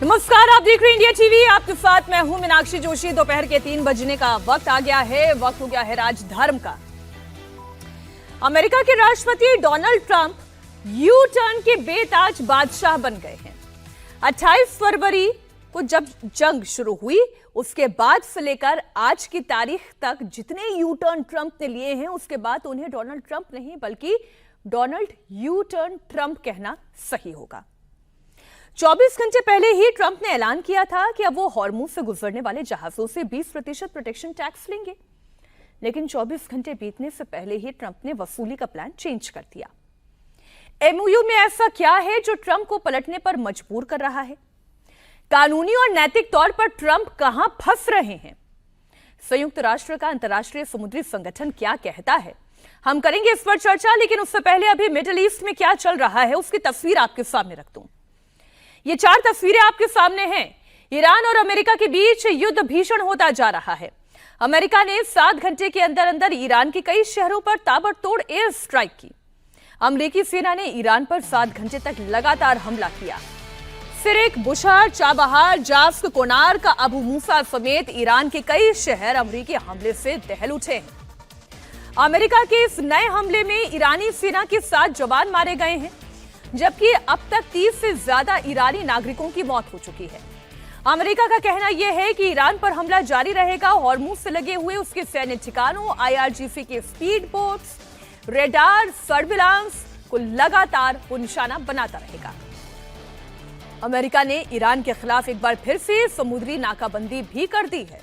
नमस्कार, आप देख रहे हैं इंडिया टीवी। आपके साथ मैं हूं मीनाक्षी जोशी। दोपहर के 3 बजने का वक्त आ गया है। वक्त हो गया है राजधर्म का। अमेरिका के राष्ट्रपति डोनाल्ड ट्रंप यू टर्न के बेताज बादशाह बन गए हैं। 28 फरवरी को जब जंग शुरू हुई, उसके बाद से लेकर आज की तारीख तक जितने यू टर्न ट्रंप ने लिए हैं, उसके बाद उन्हें डोनाल्ड ट्रंप नहीं बल्कि डोनाल्ड यू टर्न ट्रंप कहना सही होगा। 24 घंटे पहले ही ट्रंप ने ऐलान किया था कि अब वो हॉर्मुज से गुजरने वाले जहाजों से 20% प्रोटेक्शन टैक्स लेंगे, लेकिन 24 घंटे बीतने से पहले ही ट्रंप ने वसूली का प्लान चेंज कर दिया। एमओयू में ऐसा क्या है जो ट्रंप को पलटने पर मजबूर कर रहा है? कानूनी और नैतिक तौर पर ट्रंप कहां फंस रहे हैं? संयुक्त राष्ट्र का अंतर्राष्ट्रीय समुद्री संगठन क्या कहता है? हम करेंगे इस पर चर्चा, लेकिन उससे पहले अभी मिडिल ईस्ट में क्या चल रहा है उसकी तस्वीर आपके सामने रख दूं। ये 4 तस्वीरें आपके सामने हैं। ईरान और अमेरिका के बीच युद्ध भीषण होता जा रहा है। अमेरिका ने 7 घंटे के अंदर अंदर ईरान के कई शहरों पर ताबड़तोड़ एयर स्ट्राइक की। अमेरिकी सेना ने ईरान पर 7 घंटे तक लगातार हमला किया। सिरिक, बुशहर, चाबहार, जास्क, कोनार्क, अबू मूसा समेत ईरान के कई शहर अमेरिकी हमले से दहल उठे हैं। अमेरिका के इस नए हमले में ईरानी सेना के 7 जवान मारे गए हैं, जबकि अब तक 30 से ज्यादा ईरानी नागरिकों की मौत हो चुकी है। अमेरिका का कहना यह है कि ईरान पर हमला जारी रहेगा। हॉर्मुज से लगे हुए उसके सैन्य ठिकानों, आईआरजीसी के स्पीड बोट्स, रेडार, सर्विलांस को लगातार वो निशाना बनाता रहेगा। अमेरिका ने ईरान के खिलाफ एक बार फिर से समुद्री नाकाबंदी भी कर दी है।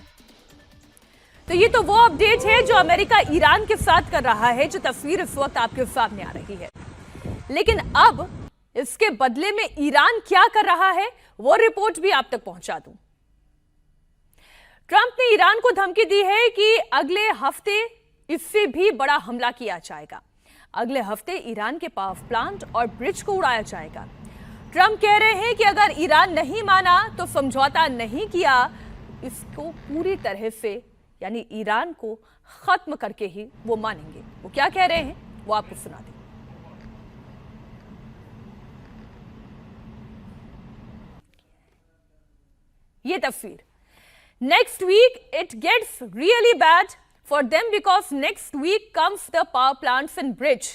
तो ये तो वो अपडेट है जो अमेरिका ईरान के साथ कर रहा है, जो तस्वीर इस वक्त आपके सामने आ रही है। लेकिन अब इसके बदले में ईरान क्या कर रहा है, वो रिपोर्ट भी आप तक पहुंचा दूं। ट्रंप ने ईरान को धमकी दी है कि अगले हफ्ते इससे भी बड़ा हमला किया जाएगा। अगले हफ्ते ईरान के पावर प्लांट और ब्रिज को उड़ाया जाएगा। ट्रंप कह रहे हैं कि अगर ईरान नहीं माना तो समझौता नहीं किया, इसको पूरी तरह से यानी ईरान को खत्म करके ही वो मानेंगे। वो क्या कह रहे हैं वो आपको सुना दें। ये तस्वीर, next week it gets really bad for them because next week comes the power plants and bridge.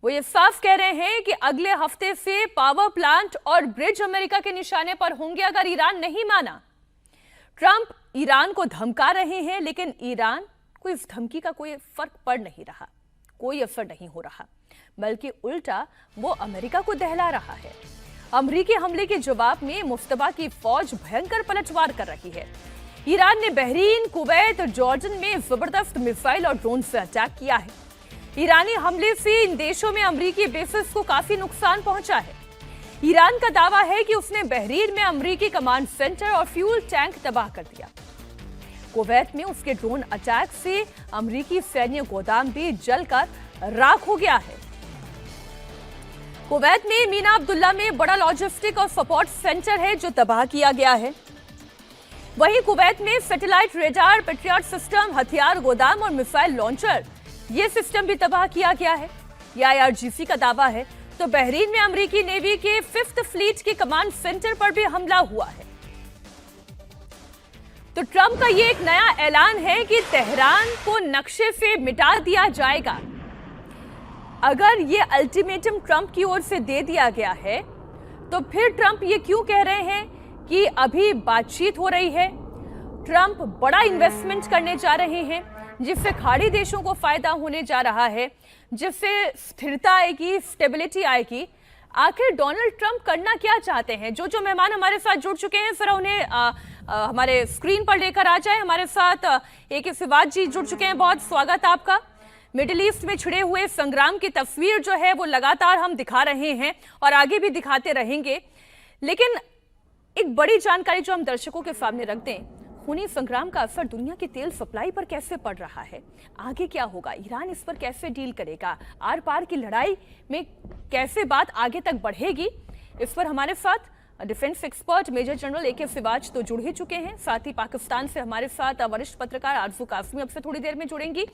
वो ये साफ कह रहे हैं कि अगले हफ्ते से पावर प्लांट और ब्रिज अमेरिका के निशाने पर होंगे अगर ईरान नहीं माना। ट्रंप ईरान को धमका रहे हैं, लेकिन ईरान को इस धमकी का कोई फर्क पड़ नहीं रहा, कोई असर नहीं हो रहा, बल्कि उल्टा वो अमेरिका को दहला रहा है। अमेरिकी हमले के जवाब में मुफ्तबा की फौज भयंकर पलटवार कर रही है। ईरान ने बहरीन, कुवैत और जॉर्डन में जबरदस्त मिसाइल और ड्रोन से अटैक किया है। ईरानी हमले से इन देशों में अमेरिकी बेसिस को काफी नुकसान पहुंचा है। ईरान का दावा है कि उसने बहरीन में अमेरिकी कमांड सेंटर और फ्यूल टैंक तबाह कर दिया। कुवैत में उसके ड्रोन अटैक से अमेरिकी सैन्य गोदाम भी जलकर राख हो गया है। कुवैत में मीना अब्दुल्ला में बड़ा लॉजिस्टिक और सपोर्ट सेंटर है जो तबाह किया गया है। वहीं कुवैत में सैटेलाइट रेडार, पेट्रियट सिस्टम, हथियार गोदाम और मिसाइल लॉन्चर, ये सिस्टम भी तबाह किया गया है। यह आईआरजीसी का दावा है। तो बहरीन में अमेरिकी नेवी के 5th फ्लीट के कमांड सेंटर पर भी हमला हुआ है। तो ट्रंप का ये एक नया ऐलान है कि तेहरान को नक्शे से मिटा दिया जाएगा। अगर ये अल्टीमेटम ट्रंप की ओर से दे दिया गया है, तो फिर ट्रंप ये क्यों कह रहे हैं कि अभी बातचीत हो रही है? ट्रंप बड़ा इन्वेस्टमेंट करने जा रहे हैं, जिससे खाड़ी देशों को फायदा होने जा रहा है, जिससे स्थिरता आएगी, स्टेबिलिटी आएगी। आखिर डोनाल्ड ट्रंप करना क्या चाहते हैं? जो मेहमान हमारे साथ जुड़ चुके हैं, जरा उन्हें हमारे स्क्रीन पर लेकर आ जाए। हमारे साथ AK सिवाज जी जुड़ चुके हैं, बहुत स्वागत आपका। मिडिल ईस्ट में छिड़े हुए संग्राम की तस्वीर जो है वो लगातार हम दिखा रहे हैं और आगे भी दिखाते रहेंगे, लेकिन एक बड़ी जानकारी जो हम दर्शकों के सामने रख दें, खूनी संग्राम का असर दुनिया की तेल सप्लाई पर कैसे पड़ रहा है? आगे क्या होगा? ईरान इस पर कैसे डील करेगा? आर पार की लड़ाई में कैसे बात आगे तक बढ़ेगी? इस पर हमारे साथ defence expert major general AK Siwach तो जुड़ ही चुके हैं। साथ ही पाकिस्तान से हमारे साथ वरिष्ठ पत्रकार आरजू कासमी अब से थोड़ी देर में जुड़ेंगी।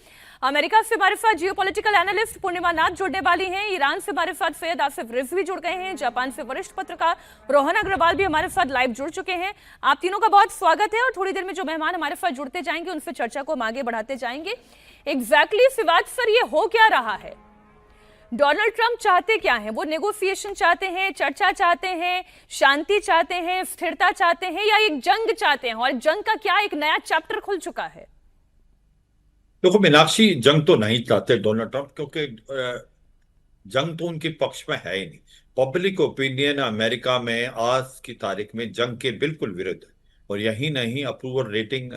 अमेरिका से हमारे साथ जियोपॉलिटिकल एनालिस्ट पूर्णिमा नाथ जुड़ने वाली हैं। ईरान से हमारे साथ सैयद आसिफ रिजवी जुड़ गए हैं। जापान से वरिष्ठ पत्रकार रोहन अग्रवाल भी हमारे साथ लाइव जुड़ चुके हैं। आप तीनों का बहुत स्वागत है और थोड़ी देर में जो मेहमान हमारे साथ जुड़ते जाएंगे उनसे चर्चा को हम आगे बढ़ाते जाएंगे। एग्जैक्टली सिवाच सर, ये हो क्या रहा है? डोनाल्ड ट्रंप चाहते क्या हैं? वो नेगोशिएशन चाहते हैं, चर्चा चाहते हैं, शांति चाहते हैं, स्थिरता चाहते हैं, या एक जंग चाहते हैं? और जंग का क्या एक नया चैप्टर खुल चुका है? देखो मीनाक्षी, जंग तो नहीं चाहते डोनाल्ड ट्रंप, क्योंकि जंग तो उनके पक्ष में है ही नहीं। पब्लिक ओपिनियन अमेरिका में आज की तारीख में जंग के बिल्कुल विरुद्ध है। और यही नहीं, अप्रूवल रेटिंग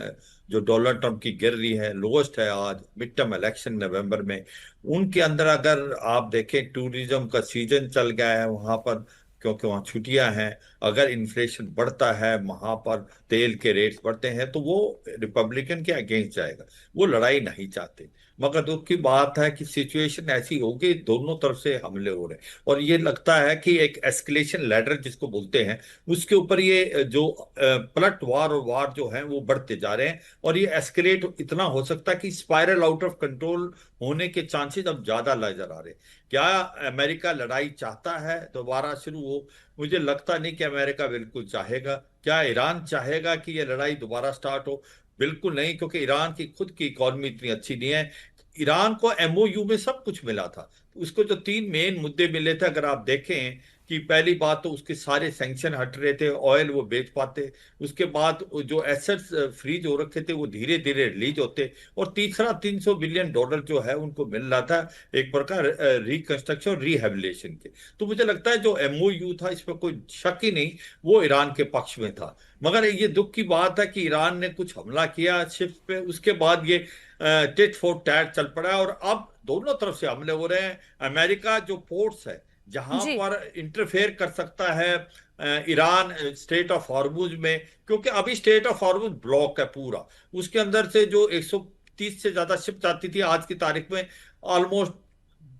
जो डोनाल्ड ट्रंप की गिर रही है, लोएस्ट है आज मिड टर्म इलेक्शन नवंबर में। उनके अंदर अगर आप देखें, टूरिज्म का सीजन चल गया है वहां पर, क्योंकि वहाँ छुट्टियां हैं। अगर इन्फ्लेशन बढ़ता है, वहां पर तेल के रेट्स बढ़ते हैं, तो वो रिपब्लिकन के अगेंस्ट जाएगा। वो लड़ाई नहीं चाहते। मगर दुख की बात है कि सिचुएशन ऐसी हो गई, दोनों तरफ से हमले हो रहे हैं। और ये लगता है कि एक एस्केलेशन लैडर जिसको बोलते हैं, उसके ऊपर ये जो पलट वार और वार जो है वो बढ़ते जा रहे हैं। और ये एस्केलेट इतना हो सकता है कि स्पाइरल आउट ऑफ कंट्रोल होने के चांसेस अब ज्यादा नजर आ रहे हैं। क्या अमेरिका लड़ाई चाहता है दोबारा शुरू हो? मुझे लगता नहीं कि अमेरिका बिल्कुल चाहेगा। क्या ईरान चाहेगा कि ये लड़ाई दोबारा स्टार्ट हो? बिल्कुल नहीं, क्योंकि ईरान की खुद की इकोनॉमी इतनी अच्छी नहीं है। ईरान को MOU में सब कुछ मिला था। उसको जो 3 मेन मुद्दे मिले थे, अगर आप देखें कि पहली बात तो उसके सारे सैंक्शन हट रहे थे, ऑयल वो बेच पाते। उसके बाद जो एसेट्स फ्रीज हो रखे थे वो धीरे धीरे रिलीज होते। और तीसरा, $300 बिलियन जो है उनको मिल रहा था एक प्रकार रिकंस्ट्रक्शन और रिहेबिलिटेशन के। तो मुझे लगता है जो MOU था, इस पर कोई शक ही नहीं, वो ईरान के पक्ष में था। मगर ये दुख की बात है कि ईरान ने कुछ हमला किया शिप्स पे, उसके बाद ये टिट फॉर टैट चल पड़ा है। और अब दोनों तरफ से हमले हो रहे हैं। अमेरिका जो पोर्ट्स है जहां जी। पर इंटरफेयर कर सकता है ईरान स्टेट ऑफ हॉर्मुज में, क्योंकि अभी स्टेट ऑफ हॉर्मुज ब्लॉक है पूरा। उसके अंदर से जो 130 से ज्यादा शिप जाती थी, आज की तारीख में ऑलमोस्ट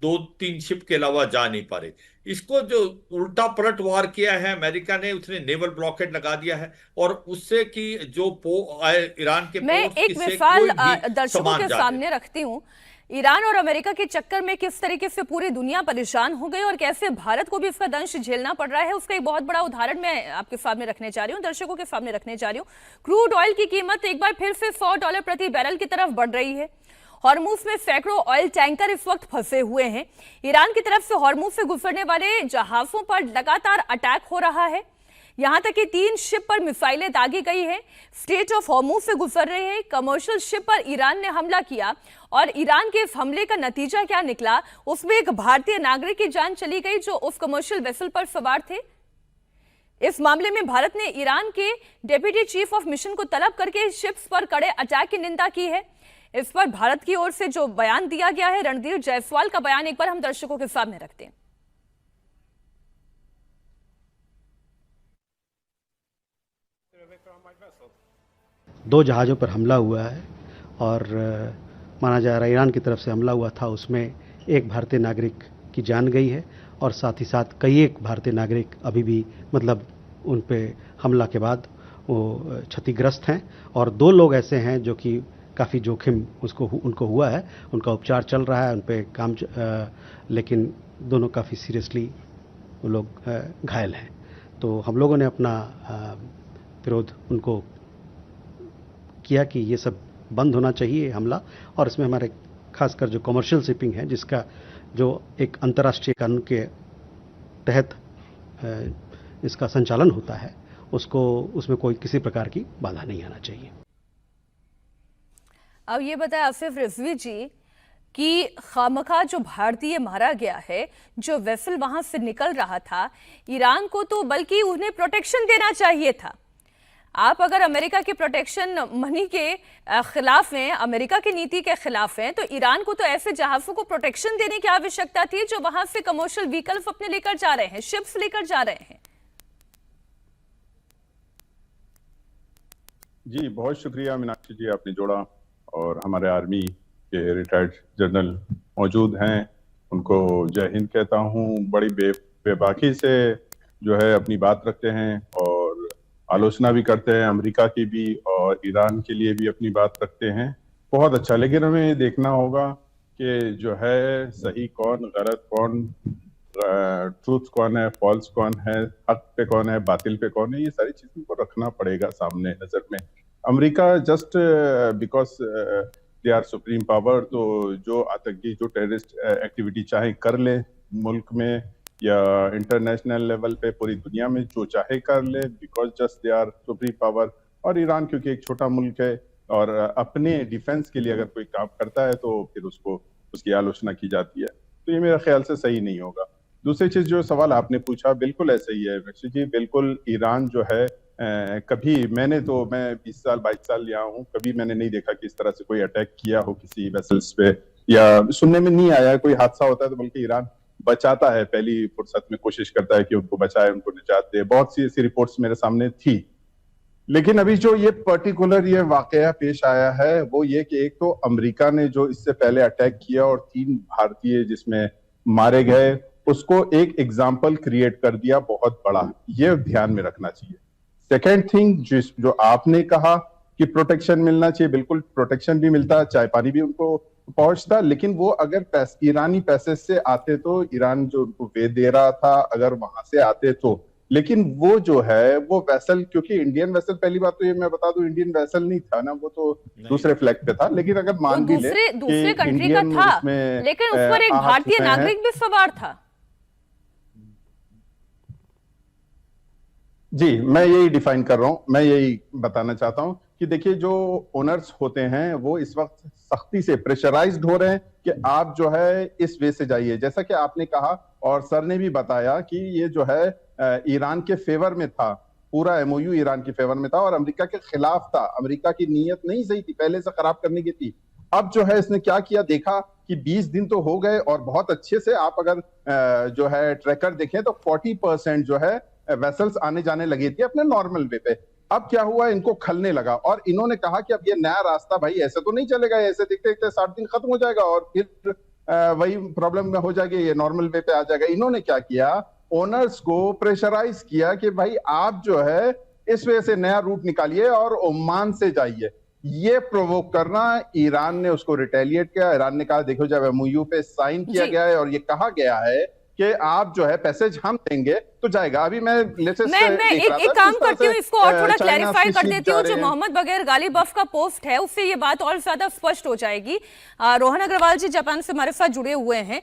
2-3 शिप के अलावा जा नहीं पा रहे। इसको जो उल्टा पलट वार किया है अमेरिका ने, उसने नेवल ब्लॉकेड लगा दिया है। और उससे कि जो ईरान के मैं पोर्ट्स एक से मिसाल कोई भी दर्शकों सामान के जा सामने रखती हूँ। ईरान और अमेरिका के चक्कर में किस तरीके से पूरी दुनिया परेशान हो गई और कैसे भारत को भी इसका दंश झेलना पड़ रहा है, उसका एक बहुत बड़ा उदाहरण मैं आपके सामने रखने जा रही हूँ, दर्शकों के सामने रखने जा रही हूँ। क्रूड ऑयल की कीमत एक बार फिर से $100 प्रति बैरल की तरफ बढ़ रही है। हॉर्मुज में सैकड़ों ऑयल टैंकर इस वक्त फंसे हुए हैं। ईरान की तरफ से हॉर्मुज से गुजरने वाले जहाजों पर लगातार अटैक हो रहा है। यहां तक कि 3 शिप पर मिसाइलें दागी गई हैं। स्टेट ऑफ हॉर्मुज से गुजर रहे हैं कमर्शियल शिप पर ईरान ने हमला किया। और ईरान के इस हमले का नतीजा क्या निकला? उसमें एक भारतीय नागरिक की जान चली गई जो उस कमर्शियल वेसल पर सवार थे। इस मामले में भारत ने ईरान के डेप्यूटी चीफ ऑफ मिशन को तलब करके शिप्स पर कड़े अटैक की निंदा की है। इस पर भारत की ओर से जो बयान दिया गया है, रणधीर जायसवाल का बयान एक बार हम दर्शकों के सामने रखते हैं। दो जहाज़ों पर हमला हुआ है और माना जा रहा है ईरान की तरफ से हमला हुआ था, उसमें एक भारतीय नागरिक की जान गई है और साथ ही साथ कई एक भारतीय नागरिक अभी भी मतलब उन पे हमला के बाद वो क्षतिग्रस्त हैं। और 2 लोग ऐसे हैं जो कि काफ़ी जोखिम उनको हुआ है, उनका उपचार चल रहा है, उन पे काम लेकिन दोनों काफ़ी सीरियसली वो लोग घायल हैं। तो हम लोगों ने अपना विरोध उनको किया कि ये सब बंद होना चाहिए हमला। और इसमें हमारे खासकर जो कमर्शियल शिपिंग है, जिसका जो एक अंतर्राष्ट्रीय कानून के तहत इसका संचालन होता है, उसमें कोई किसी प्रकार की बाधा नहीं आना चाहिए। अब ये बताया आसिफ रिजवी जी कि खामखा जो भारतीय मारा गया है, जो वेसल वहां से निकल रहा था, ईरान को तो बल्कि उन्हें प्रोटेक्शन देना चाहिए था। आप अगर अमेरिका के प्रोटेक्शन मनी के खिलाफ हैं, अमेरिका की नीति के खिलाफ हैं, तो ईरान को तो ऐसे जहाजों को प्रोटेक्शन देने की आवश्यकता थी जो वहां से कमर्शियल व्हीकल्स अपने लेकर जा रहे हैं, शिप्स लेकर जा रहे हैं। जी बहुत शुक्रिया मीनाक्षी जी, आपने जोड़ा। और हमारे आर्मी के रिटायर्ड जनरल मौजूद हैं, उनको जय हिंद कहता हूं। बड़ी बेबाकी से जो है अपनी बात रखते हैं और आलोचना भी करते हैं, अमेरिका की भी और ईरान के लिए भी अपनी बात रखते हैं। बहुत अच्छा, लेकिन हमें ये देखना होगा कि जो है सही कौन, गलत कौन, ट्रूथ कौन है, फॉल्स कौन है, हक पे कौन है, बातिल पे कौन है, ये सारी चीजों को रखना पड़ेगा सामने नजर में। America just because they are supreme power, तो जो आतंकी, जो टेररिस्ट एक्टिविटी चाहे कर ले मुल्क में या इंटरनेशनल लेवल पे पूरी दुनिया में, जो चाहे कर ले, because just they are supreme power. और ईरान क्योंकि एक छोटा मुल्क है और अपने डिफेंस के लिए अगर कोई काम करता है तो फिर उसको उसकी आलोचना की जाती है, तो ये मेरे ख्याल से सही नहीं होगा। दूसरी चीज, जो सवाल आपने पूछा, बिल्कुल ऐसा ही है वैसे जी, बिल्कुल ईरान जो है कभी मैं 20 साल 22 साल यहाँ हूँ, कभी मैंने नहीं देखा कि इस तरह से कोई अटैक किया हो किसी वेसल्स पे, या सुनने में नहीं आया। कोई हादसा होता है तो बल्कि ईरान बचाता है, पहली फुर्सत में कोशिश करता है कि उनको बचाए, उनको निजात दे। बहुत सी ऐसी रिपोर्ट्स मेरे सामने थी। लेकिन अभी जो ये पर्टिकुलर ये वाकया पेश आया है वो ये कि एक तो अमेरिका ने जो इससे पहले अटैक किया और 3 भारतीय जिसमें मारे गए, उसको एक एग्जाम्पल क्रिएट कर दिया बहुत बड़ा, ये ध्यान में रखना चाहिए। सेकेंड थिंग, जो आपने कहा कि प्रोटेक्शन मिलना चाहिए, बिल्कुल प्रोटेक्शन भी मिलता, चाय पानी भी उनको पहुंचता, लेकिन वो अगर ईरानी पैसे से आते तो, ईरान जो उनको वे दे रहा था अगर वहां से आते तो, लेकिन वो जो है वो वेसल, क्योंकि इंडियन वेसल, पहली बात तो ये मैं बता दूं, इंडियन वेसल नहीं था ना, वो तो दूसरे फ्लैग पे था। लेकिन अगर मान भी ले दूसरे कंट्री का था, लेकिन उस पर एक भारतीय नागरिक भी सवार था। जी, मैं यही डिफाइन कर रहा हूं, मैं यही बताना चाहता हूं कि देखिए, जो ओनर्स होते हैं वो इस वक्त सख्ती से प्रेशराइज्ड हो रहे हैं कि आप जो है इस वे से जाइए। जैसा कि आपने कहा और सर ने भी बताया कि ये जो है ईरान के फेवर में था, पूरा एमओयू ईरान के फेवर में था और अमेरिका के खिलाफ था। अमेरिका की नीयत नहीं सही थी, पहले से खराब करने की थी। अब जो है इसने क्या किया, देखा कि 20 दिन तो हो गए और बहुत अच्छे से आप अगर जो है ट्रैकर देखें तो 40% जो है वेसल्स आने जाने लगी थी अपने नॉर्मल वे पे। अब क्या हुआ, इनको खलने लगा और इन्होंने कहा कि अब ये नया रास्ता, भाई ऐसे तो नहीं चलेगा, ऐसे देखते देखते 60 दिन खत्म हो जाएगा और फिर वही प्रॉब्लम में हो जाएगी, ये नॉर्मल वे पे आ जाएगा। इन्होंने क्या किया, ओनर्स को प्रेशराइज किया कि भाई आप जो है इस वजह से नया रूट निकालिए और ओमान से जाइए। ये प्रोवोक करना, ईरान ने उसको रिटेलिएट किया। ईरान ने कहा देखो, जब एमओयू पे साइन किया गया है और ये कहा गया है कि आप जो है पैसेज हम देंगे तो जाएगा। अभी मैं एक काम करती हूँ, इसको और थोड़ा क्लैरिफाई कर देती हूँ। जो मोहम्मद बगैर गालिबफ का पोस्ट है उससे ये बात और ज्यादा स्पष्ट हो जाएगी। रोहन अग्रवाल जी जापान से हमारे साथ जुड़े हुए हैं।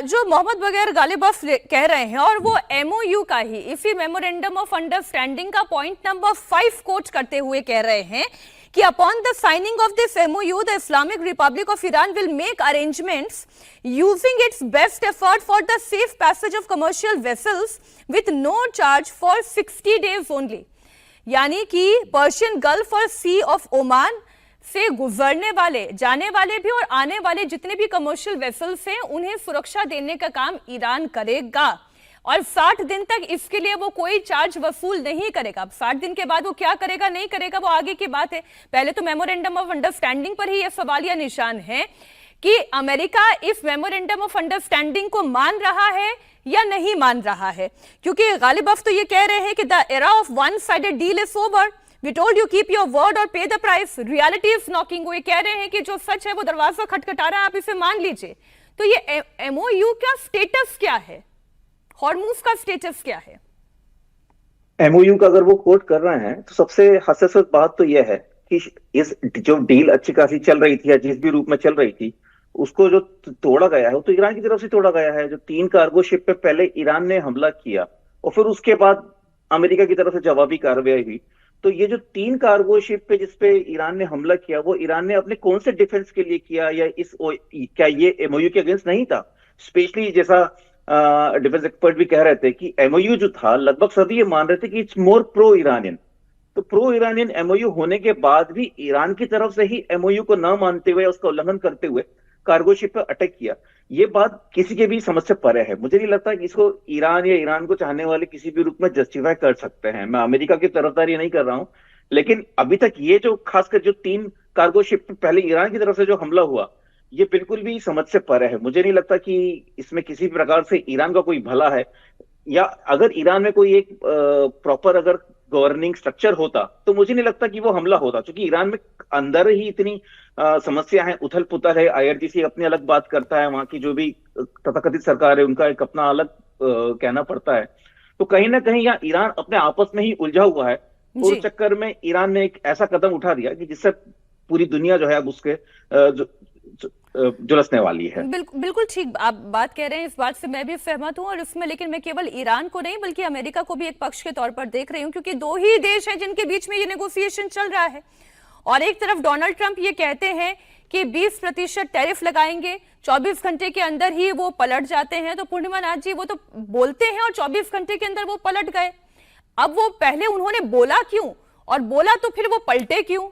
जो मोहम्मद बगैर गालिबफ कह रहे हैं और वो एमओयू का ही, इसी मेमोरेंडम ऑफ अंडरस्टैंडिंग का पॉइंट नंबर 5 कोट करते हुए कह रहे हैं कि upon the signing of this MOU, the Islamic Republic of Iran will make arrangements using its best effort for the safe passage of commercial vessels with no charge for 60 days only. यानी कि Persian gulf और सी of Oman से गुजरने वाले, जाने वाले भी और आने वाले जितने भी कमर्शियल वेसल्स हैं उन्हें सुरक्षा देने का काम ईरान करेगा और 60 दिन तक इसके लिए वो कोई चार्ज वसूल नहीं करेगा। अब 60 दिन के बाद वो क्या करेगा नहीं करेगा वो आगे की बात है। पहले तो मेमोरेंडम ऑफ अंडरस्टैंडिंग पर ही यह सवालिया निशान है कि अमेरिका इस मेमोरेंडम ऑफ अंडरस्टैंडिंग को मान रहा है या नहीं मान रहा है, क्योंकि गालिबफ तो ये कह रहे हैं कि the era of one sided deal is over, we told you keep your word और pay the price, reality is knocking. वो ये कह रहे हैं कि जो सच है वो दरवाजा खटखटा रहा है, आप इसे मान लीजिए। तो ये एमओयू का स्टेटस क्या है, हॉर्मूज का स्टेटस क्या है? एमओयू का अगर वो कोट कर रहे हैं तो सबसे हसीन बात तो यह है कि इस जो डील अच्छी खासी चल रही थी या जिस भी रूप में चल रही थी उसको जो तोड़ा गया है वो तो ईरान की तरफ से तोड़ा गया है। जो 3 कार्गो शिप पे पहले ईरान ने हमला किया और फिर उसके बाद अमेरिका की तरफ से जवाबी कार्रवाई हुई, तो ये जो 3 कार्गो शिप पे जिसपे ईरान ने हमला किया वो ईरान ने अपने कौन से डिफेंस के लिए किया, या क्या ये एमओयू के अगेंस्ट नहीं था? स्पेशली जैसा डिफेंस एक्सपर्ट भी कह रहे थे कि एमओयू जो था लगभग सभी ये मान रहे थे कि इट्स मोर प्रो ईरानियन। तो प्रो ईरानियन एमओयू होने के बाद भी ईरान की तरफ से ही एमओयू को न मानते हुए, उसका उल्लंघन करते हुए कार्गो शिप पर अटैक किया, ये बात किसी के भी समझ से परे है। मुझे नहीं लगता कि इसको ईरान या ईरान को चाहने वाले किसी भी रूप में जस्टिफाई कर सकते हैं। मैं अमेरिका की तरफदारी नहीं कर रहा हूं, लेकिन अभी तक ये जो खासकर जो 3 कार्गो शिप पे पहले ईरान की तरफ से जो हमला हुआ ये बिल्कुल भी समझ से परे है। मुझे नहीं लगता कि इसमें किसी प्रकार से ईरान का कोई भला है। या अगर ईरान में कोई एक प्रॉपर अगर गवर्निंग स्ट्रक्चर होता तो मुझे नहीं लगता कि वो हमला होता, क्योंकि ईरान में अंदर ही इतनी समस्या है, उथल पुथल है। आईआरजीसी अपनी अलग बात करता है, वहां की जो भी तथाकथित सरकार है उनका एक अपना अलग कहना पड़ता है। तो कहीं ना कहीं यहाँ ईरान अपने आपस में ही उलझा हुआ है, और जी उस चक्कर में ईरान ने एक ऐसा कदम उठा दिया कि जिससे पूरी दुनिया जो है अब उसके झुलसने वाली है। बिल्कुल ठीक आप बात कह रहे हैं, इस बात से मैं भी सहमत हूं। और इसमें लेकिन मैं केवल ईरान को नहीं बल्कि अमेरिका को भी एक पक्ष के तौर पर देख रही हूं, क्योंकि दो ही देश हैं जिनके बीच में ये नेगोशिएशन चल रहा है। और एक तरफ डोनाल्ड ट्रंप ये कहते हैं कि 20% टैरिफ लगाएंगे, 24 घंटे के अंदर ही वो पलट जाते हैं। तो पूर्णिमा नाथ जी, वो तो बोलते हैं और 24 घंटे के अंदर वो पलट गए। अब वो पहले उन्होंने बोला क्यों, और बोला तो फिर वो पलटे क्यों?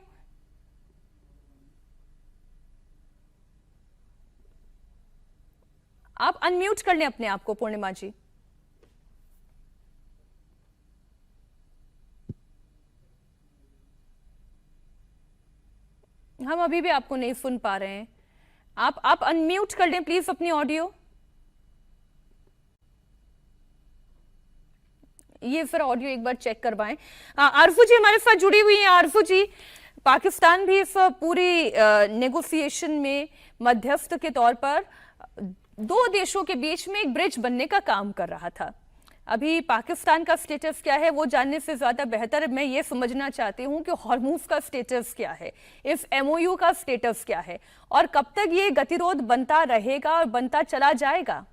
आप अनम्यूट कर लें अपने आप को पूर्णिमा जी। हम अभी भी आपको नहीं सुन पा रहे हैं। आप अनम्यूट कर लें प्लीज अपनी ऑडियो। ये फिर ऑडियो एक बार चेक करवाएं। आरजू जी हमारे साथ जुड़ी हुई हैं। आरजू जी, पाकिस्तान भी इस पूरी नेगोशिएशन में मध्यस्थ के तौर पर दो देशों के बीच में एक ब्रिज बनने का काम कर रहा था। अभी पाकिस्तान का स्टेटस क्या है वो जानने से ज्यादा बेहतर मैं ये समझना चाहती हूँ कि हॉर्मूज का स्टेटस क्या है, इस एमओयू का स्टेटस क्या है, और कब तक ये गतिरोध बनता रहेगा और बनता चला जाएगा?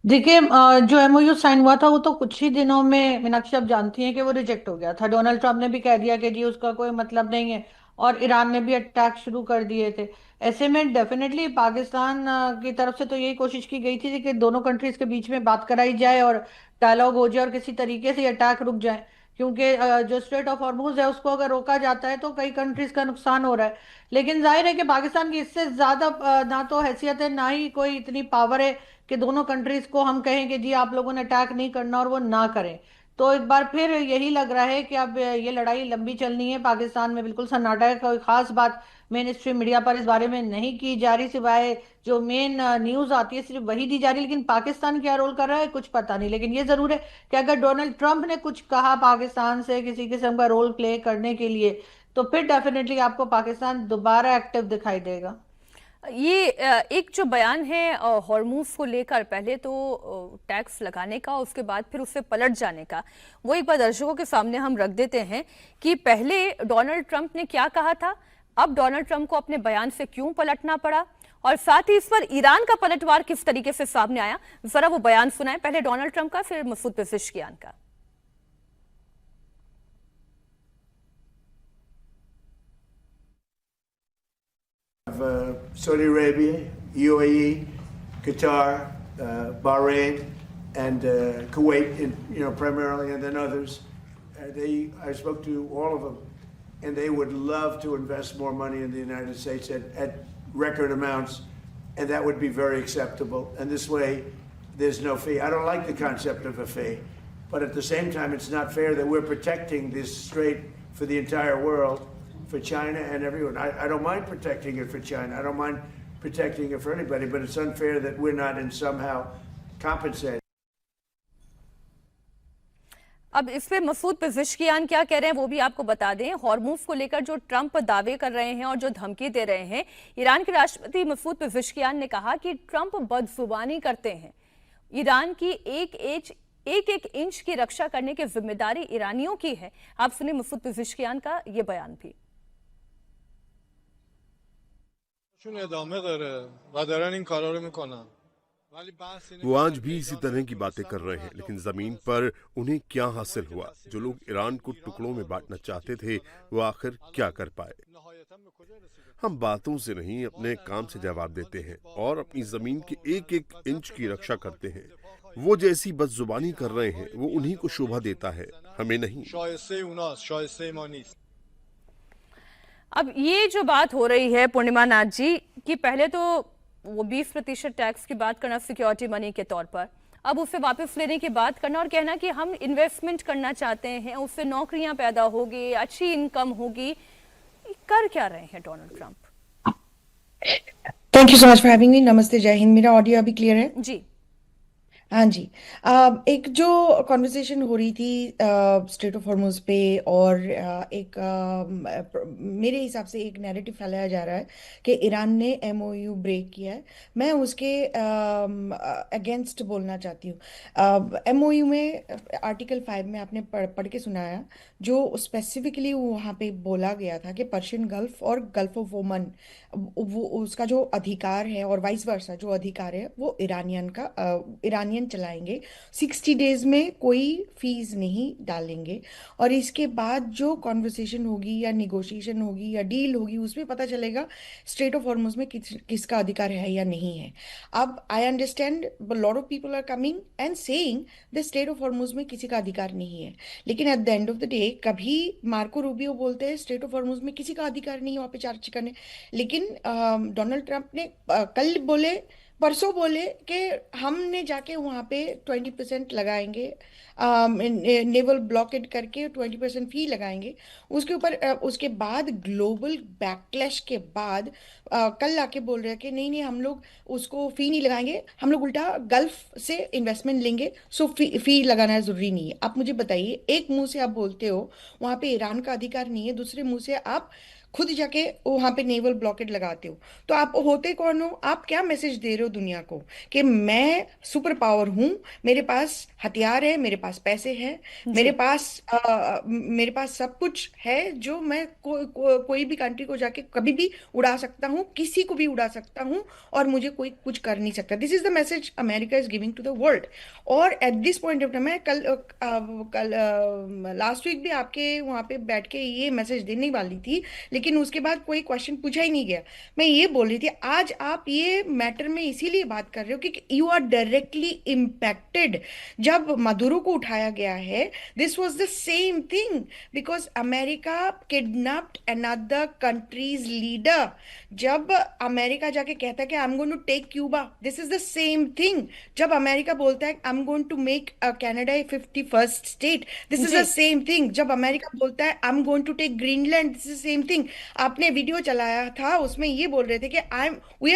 देखिए, जो एमओयू साइन हुआ था वो तो कुछ ही दिनों में, मीनाक्षी आप जानती हैं कि वो रिजेक्ट हो गया था। डोनाल्ड ट्रंप ने भी कह दिया कि जी उसका कोई मतलब नहीं है, और ईरान ने भी अटैक शुरू कर दिए थे। ऐसे में डेफिनेटली पाकिस्तान की तरफ से तो यही कोशिश की गई थी कि दोनों कंट्रीज के बीच में बात कराई जाए और डायलॉग हो जाए और किसी तरीके से अटैक रुक जाए, क्योंकि जो स्ट्रेट ऑफ हॉर्मूज है उसको अगर रोका जाता है तो कई कंट्रीज का नुकसान हो रहा है। लेकिन जाहिर है कि पाकिस्तान की इससे ज्यादा ना तो हैसियत है ना ही कोई इतनी पावर है कि दोनों कंट्रीज को हम कहें कि जी आप लोगों ने अटैक नहीं करना और वो ना करें। तो एक बार फिर यही लग रहा है कि अब ये लड़ाई लंबी चलनी है। पाकिस्तान में बिल्कुल सन्नाटा है, कोई खास बात मेन स्ट्रीम मीडिया पर इस बारे में नहीं की जा रही, सिवाय जो मेन न्यूज आती है सिर्फ वही दी जा रही है। लेकिन पाकिस्तान क्या रोल कर रहा है कुछ पता नहीं। लेकिन ये जरूर है कि अगर डोनाल्ड ट्रंप ने कुछ कहा पाकिस्तान से किसी किस्म का रोल प्ले करने के लिए, तो फिर डेफिनेटली आपको पाकिस्तान दोबारा एक्टिव दिखाई देगा। ये एक जो बयान है हॉर्मूज को लेकर, पहले तो टैक्स लगाने का, उसके बाद फिर उससे पलट जाने का, वो एक बार दर्शकों के सामने हम रख देते हैं कि पहले डोनाल्ड ट्रंप ने क्या कहा था, अब डोनाल्ड ट्रंप को अपने बयान से क्यों पलटना पड़ा, और साथ ही इस पर ईरान का पलटवार किस तरीके से सामने आया। जरा वो बयान सुनाएं, पहले डोनाल्ड ट्रंप का, फिर मसूद पेज़ेश्कियान का। Saudi Arabia, UAE, Qatar, Bahrain, and Kuwait, primarily, and then others. I spoke to all of them, and they would love to invest more money in the United States at record amounts, and that would be very acceptable. And this way, there's no fee. I don't like the concept of a fee, but at the same time, it's not fair that we're protecting this strait for the entire world, for China and everyone. I don't mind protecting it for China. I don't mind protecting it for anybody, but it's unfair that we're not in somehow compensated. अब इस पे Masood Pezeshkian क्या कह रहे हैं वो भी आपको बता दें। हॉर्मूज को लेकर जो ट्रंप दावे कर रहे हैं और जो धमकी दे रहे हैं, ईरान के राष्ट्रपति मसूद पेज़ेश्कियान ने कहा कि ट्रंप बदजुबानी करते हैं। ईरान की एक इंच की रक्षा करने की जिम्मेदारी ईरानियों की है। आप सुनिए मसूद पेज़ेश्कियान का ये बयान भी। वो आज भी इसी तरह की बातें कर रहे हैं, लेकिन जमीन पर उन्हें क्या हासिल हुआ? जो लोग ईरान को टुकड़ों में बांटना चाहते थे वो आखिर क्या कर पाए? हम बातों से नहीं अपने काम से जवाब देते हैं और अपनी जमीन के एक एक इंच की रक्षा करते हैं। वो जैसी बदजुबानी कर रहे हैं वो उन्हीं को शोभा देता है, हमें नहीं। अब ये जो बात हो रही है पूर्णिमा नाथ जी कि पहले तो वो 20% टैक्स की बात करना सिक्योरिटी मनी के तौर पर, अब उसे वापस लेने की बात करना और कहना कि हम इन्वेस्टमेंट करना चाहते हैं, उससे नौकरियां पैदा होगी, अच्छी इनकम होगी। कर क्या रहे हैं Donald Trump? Thank you so much for having me. नमस्ते, जय हिंद। मेरा ऑडियो अभी क्लियर है? जी हाँ जी। एक जो कॉन्वर्सेशन हो रही थी स्ट्रेट ऑफ हॉर्मुज पे, और एक मेरे हिसाब से एक नैरेटिव फैलाया जा रहा है कि ईरान ने एमओयू ब्रेक किया है। मैं उसके अगेंस्ट बोलना चाहती हूँ। एमओयू में आर्टिकल 5 में आपने पढ़ के सुनाया, जो स्पेसिफिकली वहाँ पे बोला गया था कि पर्शियन गल्फ और गल्फ ऑफ ओमन, वो उसका जो अधिकार है और वाइस वर्सा जो अधिकार है वो ईरानियन चलाएंगे। 60 डेज में कोई फीस नहीं डालेंगे, और इसके बाद जो कॉन्वर्सेशन होगी या निगोशिएशन होगी या डील होगी उसमें पता चलेगा स्ट्रेट ऑफ हॉर्मुज में किसका अधिकार है या नहीं है। अब I understand lot of people are coming and saying the strait of Hormuz में किसी का अधिकार नहीं है, लेकिन at the end of the day कभी मार्को रूबियो बोलते हैं स्ट्रेट ऑफ हॉर्मुज में किसी का अधिकार नहीं है वहाँ पे चार्ज करने, लेकिन डोनाल्ड ट्रंप ने कल बोले, परसों बोले कि हमने जाके वहाँ पे 20% लगाएंगे, नेवल ब्लॉकेड करके 20% फी लगाएंगे। उसके ऊपर उसके बाद ग्लोबल बैकलैश के बाद कल आके बोल रहे हैं कि नहीं नहीं हम लोग उसको फी नहीं लगाएंगे, हम लोग उल्टा गल्फ से इन्वेस्टमेंट लेंगे, सो फी लगाना ज़रूरी नहीं है। आप मुझे बताइए, एक मुंह से आप बोलते हो वहाँ पे ईरान का अधिकार नहीं है, दूसरे मुंह से आप खुद जाके वहां पे नेवल ब्लॉकेड लगाते हो, तो आप होते कौन हो? आप क्या मैसेज दे रहे हो दुनिया को कि मैं सुपर पावर हूं, मेरे पास हथियार है, मेरे पास पैसे हैं, मेरे पास सब कुछ है जो मैं कोई भी कंट्री को जाके कभी भी उड़ा सकता हूं, किसी को भी उड़ा सकता हूं, और मुझे कोई कुछ कर नहीं सकता। This is the message America is giving to the world. और at this point of time, मैं कल लास्ट वीक भी आपके वहां पे बैठ के ये मैसेज देने वाली थी, लेकिन उसके बाद कोई क्वेश्चन पूछा ही नहीं गया। मैं ये बोल रही थी, आज आप ये मैटर में इसीलिए बात कर रहे हो कि यू आर डायरेक्टली इम्पैक्टेड। जब मदुरो को उठाया गया है, this was the same thing, because America kidnapped another country's leader. जब अमेरिका जाके कहता है कि I am going to take Cuba, this is the same thing. जब अमेरिका बोलता है I am going to make Canada 51st state, this is the same thing. जब America बोलता है I am going to take Greenland, this is same thing. आपने video चलाया था, उसमें ये बोल रहे थे कि we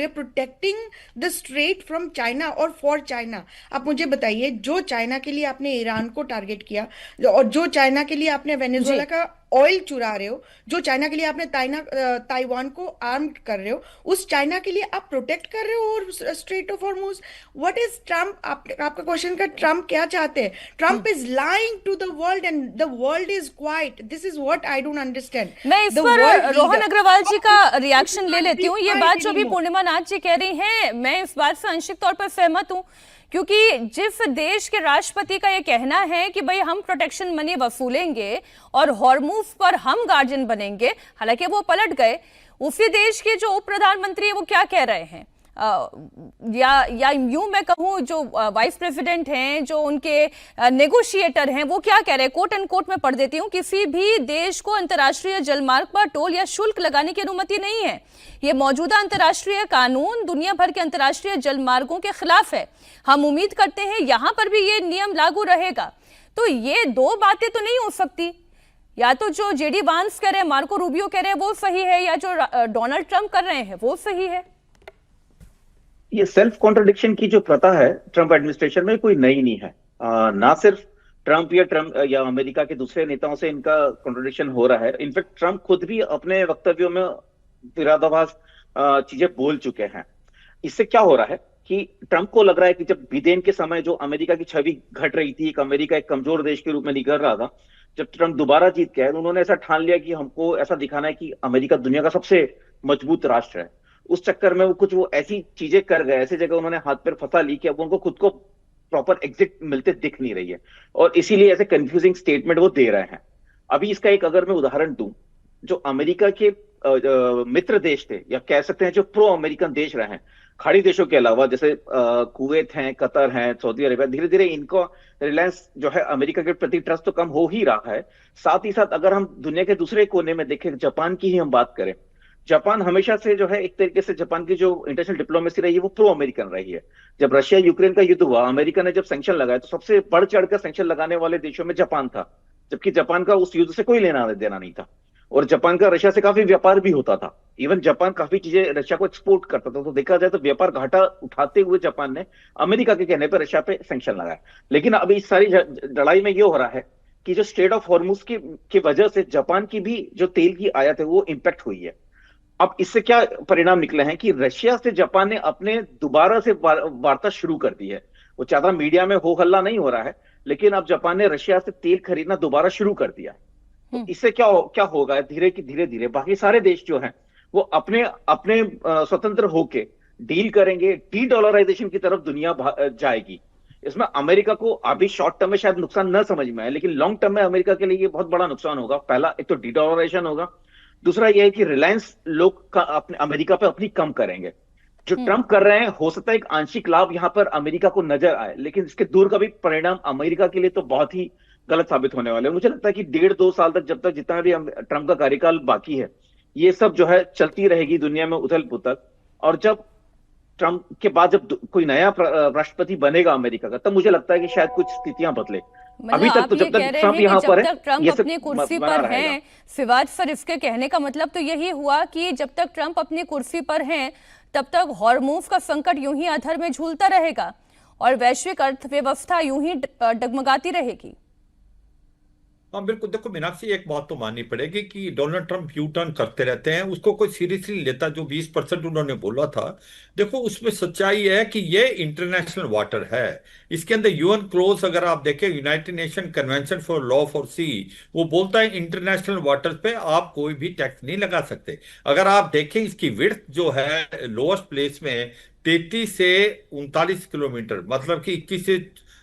are protecting the strait from China और फॉर चाइना। आप मुझे बताइए, जो चाइना के लिए आपने ईरान को टारगेट किया, और जो चाइना के लिए आपने वेनेजुएला का ऑयल चुरा रहे हो, जो चाइना के लिए आपने ताइवान को आर्म कर रहे हो, उस चाइना के लिए आप प्रोटेक्ट कर रहे हो और strait of Hormuz. What is Trump? आपका क्वेश्चन का ट्रम्प क्या चाहते हैं? Trump is lying to the world and the world is quiet. This is what I don't understand. मैं इस पर रोहन अग्रवाल जी का रिएक्शन ले लेती हूँ। ये बात जो भी पूर्णिमा नाथ जी कह रही हैं, मैं इस बात से आंशिक तौर पर सहमत हूँ, क्योंकि जिस देश के राष्ट्रपति का ये कहना है कि भाई हम प्रोटेक्शन मनी वसूलेंगे और हॉर्मुज पर हम गार्जियन बनेंगे, हालांकि वो पलट गए, उसी देश के जो उप प्रधानमंत्री है वो क्या कह रहे हैं, या यूं मैं कहूं जो वाइस प्रेसिडेंट हैं, जो उनके नेगोशिएटर हैं, वो क्या कह रहे हैं? कोट एंड कोट में पढ़ देती हूं, किसी भी देश को अंतर्राष्ट्रीय जलमार्ग पर टोल या शुल्क लगाने की अनुमति नहीं है। ये मौजूदा अंतर्राष्ट्रीय कानून दुनिया भर के अंतर्राष्ट्रीय जलमार्गों के खिलाफ है। हम उम्मीद करते हैं यहां पर भी ये नियम लागू रहेगा। तो ये दो बातें तो नहीं हो सकती, या तो जो जेडी वांस कह रहे हैं, मार्को रूबियो कह रहे हैं वो सही है, या जो डोनाल्ड ट्रंप कर रहे हैं वो सही है। ये सेल्फ कॉन्ट्रडिक्शन की जो प्रथा है ट्रंप एडमिनिस्ट्रेशन में कोई नई नहीं है। ना सिर्फ ट्रंप या अमेरिका के दूसरे नेताओं से इनका कॉन्ट्रडिक्शन हो रहा है, इनफैक्ट ट्रंप खुद भी अपने वक्तव्यों में विरोधाभास चीजें बोल चुके हैं। इससे क्या हो रहा है कि ट्रंप को लग रहा है कि जब बिदेन के समय जो अमेरिका की छवि घट रही थी, एक अमेरिका एक कमजोर देश के रूप में निकल रहा था, जब ट्रंप दोबारा जीत गए उन्होंने ऐसा ठान लिया कि हमको ऐसा दिखाना है कि अमेरिका दुनिया का सबसे मजबूत राष्ट्र है। उस चक्कर में वो ऐसी चीजें कर गए, ऐसी जगह उन्होंने हाथ पैर फंसा ली कि अब उनको खुद को प्रॉपर एग्जिट मिलते दिख नहीं रही है, और इसीलिए ऐसे कंफ्यूजिंग स्टेटमेंट वो दे रहे हैं। अभी इसका एक अगर मैं उदाहरण दूं, जो अमेरिका के मित्र देश थे, या कह सकते हैं जो प्रो अमेरिकन देश रहे हैं, खाड़ी देशों के अलावा, जैसे कुवैत हैं, कतर हैं, सऊदी अरेबिया, धीरे धीरे इनको रिलायंस जो है अमेरिका के प्रति ट्रस्ट तो कम हो ही रहा है। साथ ही साथ अगर हम दुनिया के दूसरे कोने में देखें, जापान की ही हम बात करें, जापान हमेशा से जो है एक तरीके से जापान की जो इंटरनेशनल डिप्लोमेसी रही है वो प्रो अमेरिकन रही है। जब रशिया यूक्रेन का युद्ध हुआ, अमेरिका ने जब सैंक्शन लगाया तो सबसे बढ़ चढ़कर सैंक्शन लगाने वाले देशों में जापान था, जबकि जापान का उस युद्ध से कोई लेना देना नहीं था, और जापान का रशिया से काफी व्यापार भी होता था। इवन जापान काफी चीजें रशिया को एक्सपोर्ट करता था, तो देखा जाए तो व्यापार घाटा उठाते हुए जापान ने अमेरिका के कहने पर रशिया पे सैंक्शन लगाया। लेकिन अब इस सारी लड़ाई में ये हो रहा है कि जो स्ट्रेट ऑफ हॉर्मुज की वजह से जापान की भी जो तेल की आयात है वो इंपैक्ट हुई है। अब इससे क्या परिणाम निकले हैं कि रशिया से जापान ने अपने दोबारा से वार्ता शुरू कर दी है। वो ज्यादा मीडिया में हो हल्ला नहीं हो रहा है, लेकिन अब जापान ने रशिया से तेल खरीदना दोबारा शुरू कर दिया। तो इससे क्या होगा, धीरे धीरे बाकी सारे देश जो हैं वो अपने अपने स्वतंत्र होके डील करेंगे, डी डॉलराइजेशन की तरफ दुनिया जाएगी। इसमें अमेरिका को अभी शॉर्ट टर्म में शायद नुकसान न समझ में आए, लेकिन लॉन्ग टर्म में अमेरिका के लिए ये बहुत बड़ा नुकसान होगा। पहला, एक तो डी डॉलराइजेशन होगा, दूसरा यह है कि रिलायंस लोग का अपने अमेरिका पे अपनी कम करेंगे। जो ट्रंप कर रहे हैं, हो सकता है एक आंशिक लाभ यहां पर अमेरिका को नजर आए, लेकिन इसके दूर का भी परिणाम अमेरिका के लिए तो बहुत ही गलत साबित होने वाले हैं। मुझे लगता है कि 1.5-2 साल तक, जब तक जितना भी ट्रंप का कार्यकाल बाकी है, ये सब जो है चलती रहेगी दुनिया में उथल पुथल। और जब ट्रंप के बाद जब कोई नया राष्ट्रपति बनेगा अमेरिका का, तब मुझे लगता है कि शायद कुछ स्थितियां बदले। अभी तक तो जब तक ट्रंप यहाँ पर है, ट्रंप अपनी कुर्सी पर हैं, सिवाज फरीफ के कहने का मतलब तो यही हुआ कि जब तक ट्रंप अपनी कुर्सी पर हैं तब तक हॉर्मुज का संकट यूं ही अधर में झूलता रहेगा और वैश्विक अर्थव्यवस्था यूं ही डगमगाती रहेगी। हाँ बिल्कुल। देखो मीनाक्षी, एक बात तो माननी पड़ेगी कि डोनाल्ड ट्रंप यू टर्न करते रहते हैं, उसको कोई सीरियसली लेता। जो 20% उन्होंने बोला था, देखो उसमें सच्चाई है कि ये इंटरनेशनल वाटर है। इसके अंदर यूएन क्लोज अगर आप देखें, United Nation Convention for law for sea, वो बोलता है इंटरनेशनल वाटर पे आप कोई भी टैक्स नहीं लगा सकते। अगर आप देखें इसकी विड्थ जो है लोएस्ट प्लेस में 33 से 39 किलोमीटर, मतलब कि 21 से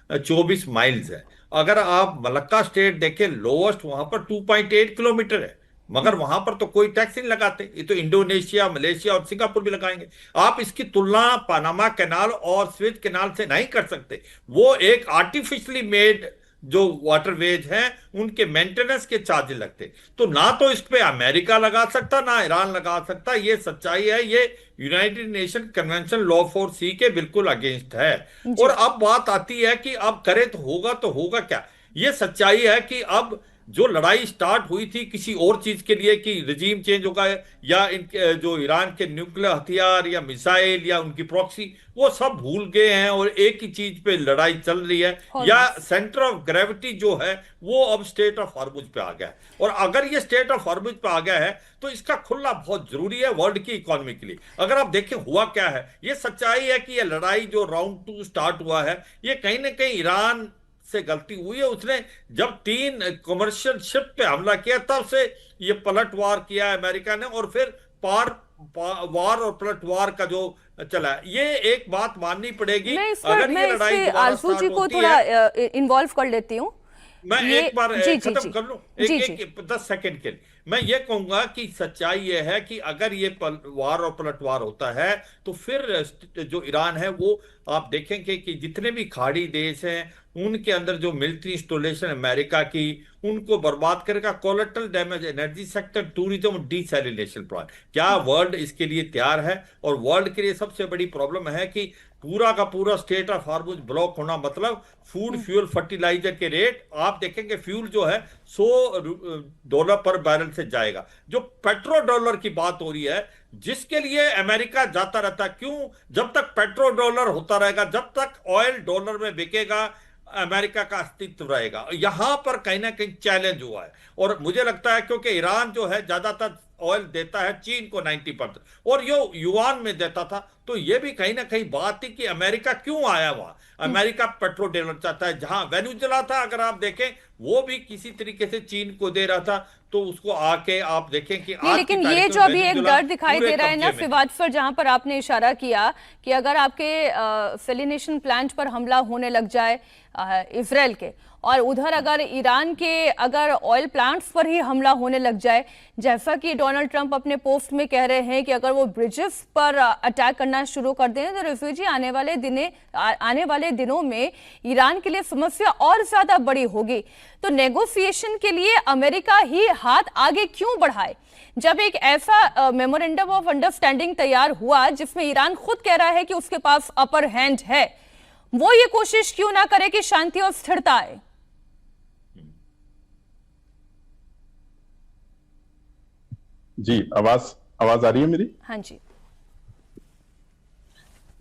24 माइल्स है। अगर आप मलक्का स्टेट देखें, लोएस्ट वहां पर 2.8 किलोमीटर है, मगर वहां पर तो कोई टैक्स नहीं लगाते। ये तो इंडोनेशिया, मलेशिया और सिंगापुर भी लगाएंगे। आप इसकी तुलना पनामा कैनाल और स्विज कैनाल से नहीं कर सकते। वो एक आर्टिफिशियली मेड जो वाटरवेज हैं, उनके मेंटेनेंस के चार्ज लगते। तो ना तो इस पे अमेरिका लगा सकता, ना ईरान लगा सकता। ये सच्चाई है। ये United Nation Convention law for sea के बिल्कुल अगेंस्ट है। और अब बात आती है कि अब करे तो होगा क्या। ये सच्चाई है कि अब जो लड़ाई स्टार्ट हुई थी किसी और चीज के लिए कि रिजीम चेंज होगा, या इनके जो ईरान के न्यूक्लियर हथियार या मिसाइल या उनकी प्रॉक्सी, वो सब भूल गए हैं और एक ही चीज पे लड़ाई चल रही है। या सेंटर ऑफ ग्रेविटी जो है वो अब स्टेट ऑफ हॉर्मुज पे आ गया है। और अगर ये स्टेट ऑफ हॉर्मुज पे आ गया है तो इसका खुलना बहुत जरूरी है वर्ल्ड की इकोनॉमी के लिए। अगर आप देखें हुआ क्या है, ये सच्चाई है कि ये लड़ाई जो राउंड 2 स्टार्ट हुआ है, ये कहीं ना कहीं ईरान से गलती हुई है। उसने जब 3 कमर्शियल शिप पे हमला किया, तब से ये पलटवार किया अमेरिका ने, और फिर वार और पलटवार का जो चला है। ये एक बात माननी पड़ेगी। अगर ये लड़ाई आरजू जी को थोड़ा इन्वॉल्व कर लेती हूँ। मैं एक बार खत्म कर लूं, एक 10 सेकंड के लिए। मैं ये कहूंगा कि सच्चाई ये है कि अगर ये वार और पलटवार होता है तो फिर जो ईरान है वो आप देखेंगे कि जितने भी खाड़ी देश हैं उनके अंदर जो मिलिट्री इंस्टॉलेशन अमेरिका की, उनको बर्बाद करेगा। Collateral damage, energy sector, tourism, desalination plant, क्या वर्ल्ड इसके लिए तैयार है? और वर्ल्ड के लिए सबसे बड़ी प्रॉब्लम है कि पूरा का पूरा स्टेट ऑफ हॉर्मुज ब्लॉक होना, मतलब फूड, फ्यूल, फर्टिलाइजर के रेट आप देखेंगे, फ्यूल जो है $100 पर बैरल से जाएगा। जो पेट्रो डॉलर की बात हो रही है, जिसके लिए अमेरिका जाता रहता, क्यों? जब तक पेट्रो डॉलर होता रहेगा, जब तक ऑयल डॉलर में बिकेगा, अमेरिका का अस्तित्व रहेगा। यहां पर कहीं ना कहीं चैलेंज हुआ है। और मुझे लगता है क्योंकि ईरान जो है ज्यादातर ऑयल देता है चीन को 90%, और ये युआन में देता था, तो ये भी कहीं ना कहीं बात थी कि अमेरिका क्यों आया वहां। अमेरिका पेट्रो डॉलर चाहता है। जहां वेनेजुएला था, अगर आप देखें, वो भी किसी तरीके से चीन को दे रहा था। तो उसको आके आप देखें कि आज लेकिन ये जो अभी एक डर दिखाई दे रहा है ना फिवाद पर, जहां पर आपने इशारा किया कि अगर आपके सेलिनेशन प्लांट पर हमला होने लग जाए इजराइल के, और उधर अगर ईरान के अगर ऑयल प्लांट्स पर ही हमला होने लग जाए, जैसा कि डोनाल्ड ट्रंप अपने पोस्ट में कह रहे हैं कि अगर वो ब्रिजेस पर अटैक करना शुरू कर दें तो रिफ्यूजी आने वाले दिनों में ईरान के लिए समस्या और ज्यादा बड़ी होगी। तो नेगोशिएशन के लिए अमेरिका ही हाथ आगे क्यों बढ़ाए, जब एक ऐसा मेमोरेंडम ऑफ अंडरस्टैंडिंग तैयार हुआ जिसमें ईरान खुद कह रहा है कि उसके पास अपर हैंड है, वो ये कोशिश क्यों ना करे कि शांति और स्थिरता आए? जी, आवाज आवाज आ रही है मेरी? हाँ जी।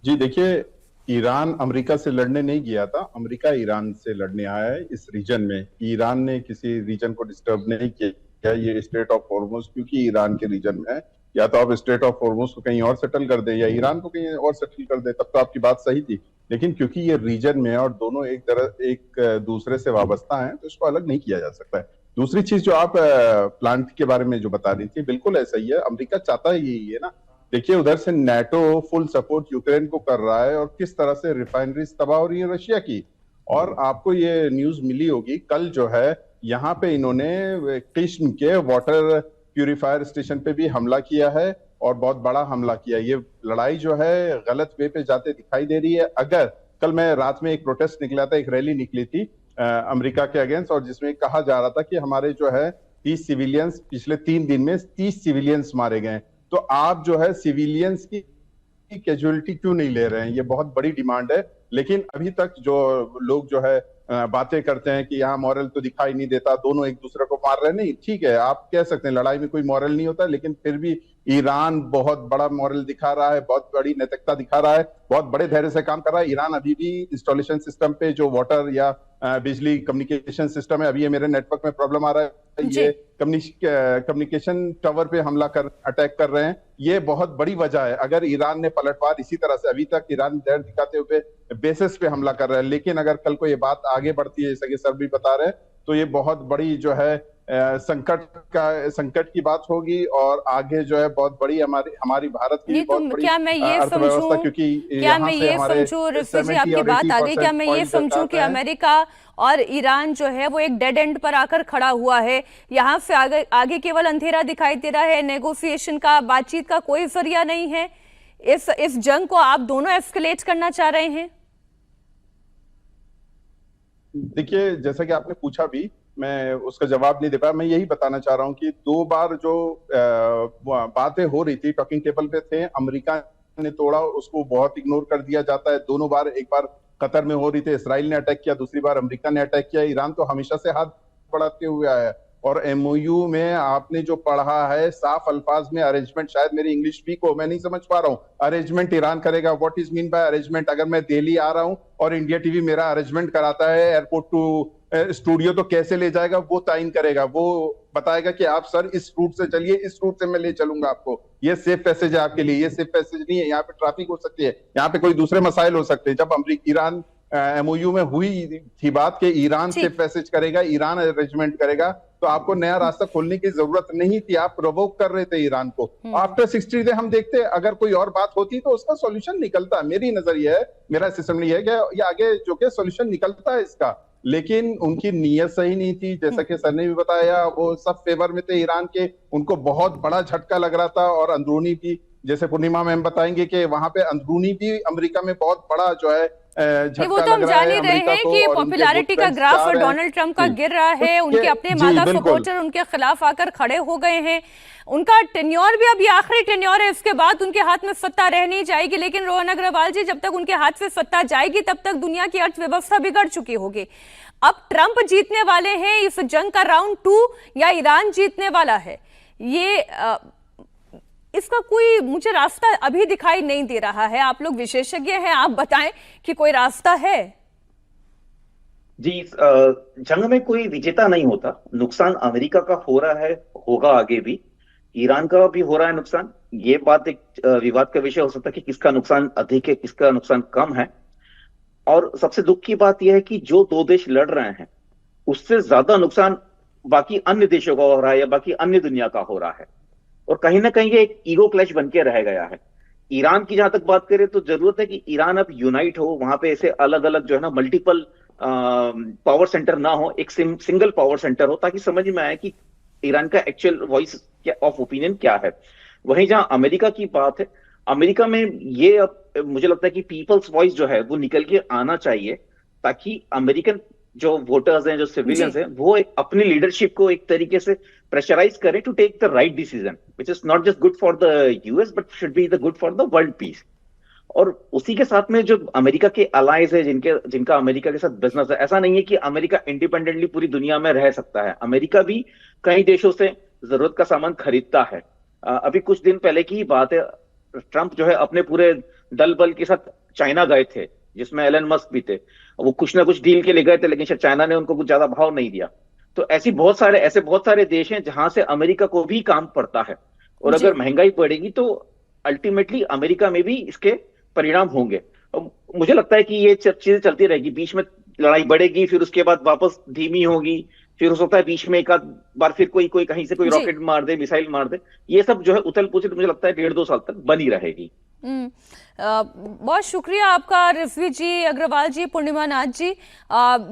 जी देखिए, ईरान अमेरिका से लड़ने नहीं गया था, अमेरिका ईरान से लड़ने आया है इस रीजन में। ईरान ने किसी रीजन को डिस्टर्ब नहीं किया। ये स्ट्रेट ऑफ हॉर्मुज क्योंकि ईरान के रीजन में है, या तो आप स्ट्रेट ऑफ हॉर्मुज को कहीं और सेटल कर दें या ईरान को कहीं और सेटल कर दें, तब तो आपकी बात सही थी। लेकिन क्योंकि ये रीजन में है और दोनों एक दूसरे से वाबस्ता हैं, तो इसको अलग नहीं किया जा सकता है। दूसरी चीज जो आप प्लांट के बारे में जो बता रही थी, बिल्कुल ऐसा ही है। अमेरिका चाहता ही यही है ना। देखिए, उधर से नाटो फुल सपोर्ट यूक्रेन को कर रहा है और किस तरह से रिफाइनरीज तबाह हो रही है रशिया की। और आपको ये न्यूज मिली होगी, कल जो है यहाँ पे इन्होंने किश्म के वाटर प्यूरिफायर स्टेशन पे भी हमला किया है और बहुत बड़ा हमला किया। ये लड़ाई जो है गलत वे पे जाते दिखाई दे रही है। अगर कल मैं रात में एक प्रोटेस्ट निकला था, एक रैली निकली थी अमेरिका के अगेंस्ट, और जिसमें कहा जा रहा था कि हमारे जो है 30 सिविलियंस पिछले 3 दिन में 30 सिविलियंस मारे गए। तो आप जो है सिविलियंस की कैजुअलिटी क्यों नहीं ले रहे हैं? ये बहुत बड़ी डिमांड है। लेकिन अभी तक जो लोग जो है बातें करते हैं कि यहाँ मॉरल तो दिखाई नहीं देता, दोनों एक दूसरे को मार रहे हैं। नहीं, ठीक है, आप कह सकते हैं लड़ाई में कोई मॉरल नहीं होता, लेकिन फिर भी ईरान बहुत बड़ा मॉरल दिखा रहा है, बहुत बड़ी नैतिकता दिखा रहा है, बहुत बड़े धैर्य से काम कर रहा है। ईरान अभी भी इंस्टॉलेशन सिस्टम पे जो वाटर या बिजली कम्युनिकेशन सिस्टम है, अभी ये मेरे नेटवर्क में प्रॉब्लम आ रहा है, ये कम्युनिकेशन टावर पे अटैक कर रहे हैं। ये बहुत बड़ी वजह है। अगर ईरान ने पलटवार इसी तरह से, अभी तक ईरान डर दिखाते हुए बेसिस पे हमला कर रहा है, लेकिन अगर कल को ये बात आगे बढ़ती है जैसा कि सर भी बता रहे हैं, तो ये बहुत बड़ी जो है संकट की बात होगी और आगे जो है बहुत बड़ी हमारी भारत की बहुत बड़ी क्या मैं ये अर्थव्यवस्था, क्योंकि क्या मैं ये समझूं ऋषि जी, आपकी बात आ गई, क्या मैं ये समझूं कि अमेरिका और ईरान जो है वो एक डेड एंड पर आकर खड़ा हुआ है? यहाँ से आगे केवल अंधेरा दिखाई दे रहा है, नेगोशिएशन का, बातचीत का कोई जरिया नहीं है। इस जंग को आप दोनों एस्केलेट करना चाह रहे हैं? देखिए, जैसा कि आपने पूछा भी, मैं उसका जवाब नहीं दे पाया। मैं यही बताना चाह रहा हूं कि 2 बार जो बातें हो रही थी, टॉकिंग टेबल पे थे, अमेरिका ने तोड़ा, उसको बहुत इग्नोर कर दिया जाता है। दोनों बार, एक बार कतर में हो रही थी, इसराइल ने अटैक किया, दूसरी बार अमेरिका ने अटैक किया। ईरान तो हमेशा से हाथ बढ़ाते हुए आया है। और एमओयू में आपने जो पढ़ा है साफ अल्फाज में, अरेंजमेंट, शायद मेरी इंग्लिश वीक हो, मैं नहीं समझ पा रहा हूँ, अरेंजमेंट ईरान करेगा। What is mean by arrangement? अगर मैं दिल्ली आ रहा हूँ और इंडिया टीवी मेरा अरेंजमेंट कराता है एयरपोर्ट टू स्टूडियो, तो कैसे ले जाएगा वो तयन करेगा। वो बताएगा कि आप सर इस रूट से चलिए, इस रूट से मैं ले चलूंगा आपको, ये सेफ पैसेज है आपके लिए। ये सेफ पैसेज नहीं है, यहाँ पे ट्रैफिक हो सकती है, यहाँ पे कोई दूसरे मसाइल हो सकते हैं। जब अमेरिका ईरान एमओयू में हुई थी बात कि ईरान सेफ पैसेज करेगा, ईरान अरेंजमेंट करेगा, तो आपको नया रास्ता खोलने की जरूरत नहीं थी। आप प्रोवोक कर रहे थे ईरान को। आफ्टर 60 डे हम देखते हैं, अगर कोई और बात होती तो उसका सॉल्यूशन निकलता। मेरी नजर यह है, मेरा सिस्टम ये है कि ये आगे जो कि सॉल्यूशन निकलता है इसका, लेकिन उनकी नीयत सही नहीं थी। जैसा कि सर ने भी बताया, वो सब फेवर में थे ईरान के, उनको बहुत बड़ा झटका लग रहा था। और अंदरूनी भी, जैसे पूर्णिमा मैम बताएंगे कि वहां पे अंदरूनी भी अमेरिका में बहुत बड़ा जो है वो तो हम जान ही रहे हैं कि पॉपुलैरिटी का ग्राफ डोनाल्ड ट्रंप का गिर रहा है। उनके अपने मादा सपोर्टर उनके खिलाफ आकर खड़े हो गए हैं। उनका टेन्योर भी अभी आखिरी टेन्योर है, इसके बाद उनके हाथ में सत्ता रह नहीं जाएगी। लेकिन रोहन अग्रवाल जी, जब तक उनके हाथ से सत्ता जाएगी तब तक दुनिया की अर्थव्यवस्था बिगड़ चुकी होगी। अब ट्रंप जीतने वाले हैं इस जंग का राउंड 2 या ईरान जीतने वाला है? ये इसका कोई मुझे रास्ता अभी दिखाई नहीं दे रहा है। आप लोग विशेषज्ञ हैं, आप बताएं कि कोई रास्ता है? जी, जंग में कोई विजेता नहीं होता। नुकसान अमेरिका का हो रहा है, होगा आगे भी, ईरान का भी हो रहा है नुकसान। ये बात एक विवाद का विषय हो सकता है कि किसका नुकसान अधिक है, किसका नुकसान कम है। और सबसे दुख की बात यह है कि जो 2 देश लड़ रहे हैं उससे ज्यादा नुकसान बाकी अन्य देशों का हो रहा है या बाकी अन्य दुनिया का हो रहा है। और कहीं ना कहीं ये एक ईगो क्लैश बन के रह गया है। ईरान की जहां तक बात करें तो जरूरत है कि ईरान अब यूनाइट हो, वहां पे ऐसे अलग अलग जो है ना मल्टीपल पावर सेंटर ना हो, एक सिंगल पावर सेंटर हो, ताकि समझ में आए कि ईरान का एक्चुअल वॉइस ऑफ ओपिनियन क्या है। वहीं जहां अमेरिका की बात है, अमेरिका में ये अब मुझे लगता है कि पीपल्स वॉइस जो है वो निकल के आना चाहिए, ताकि अमेरिकन जो वोटर्स हैं, जो सिविलियंस हैं, वो अपनी लीडरशिप को एक तरीके से प्रेशराइज करें to take the right decision, which is not just good for the US but should be the good for the world peace. और उसी के साथ में जो अमेरिका के अलाइज है, जिनका अमेरिका के साथ बिजनेस है, ऐसा नहीं है कि अमेरिका इंडिपेंडेंटली पूरी दुनिया में रह सकता है। अमेरिका भी कई देशों से जरूरत का सामान खरीदता है। अभी कुछ दिन पहले की ही बात है, ट्रंप जो है अपने पूरे दल बल के साथ चाइना गए थे, जिसमें एलन मस्क भी थे। वो कुछ ना कुछ डील के लिए गए थे, लेकिन शायद चाइना ने उनको कुछ ज्यादा भाव नहीं दिया। तो ऐसे बहुत सारे देश हैं जहां से अमेरिका को भी काम पड़ता है, और अगर महंगाई बढ़ेगी तो अल्टीमेटली अमेरिका में भी इसके परिणाम होंगे। और मुझे लगता है कि ये चीजें चलती रहेगी, बीच में लड़ाई बढ़ेगी, फिर उसके बाद वापस धीमी होगी, फिर हो सकता है बीच में एक आध बार फिर कोई कहीं से कोई रॉकेट मार दे, मिसाइल मार दे। ये सब जो है उथल पुथल मुझे लगता है 1.5-2 साल तक बनी रहेगी। बहुत शुक्रिया आपका रिजवी जी, अग्रवाल जी, पूर्णिमा नाथ जी।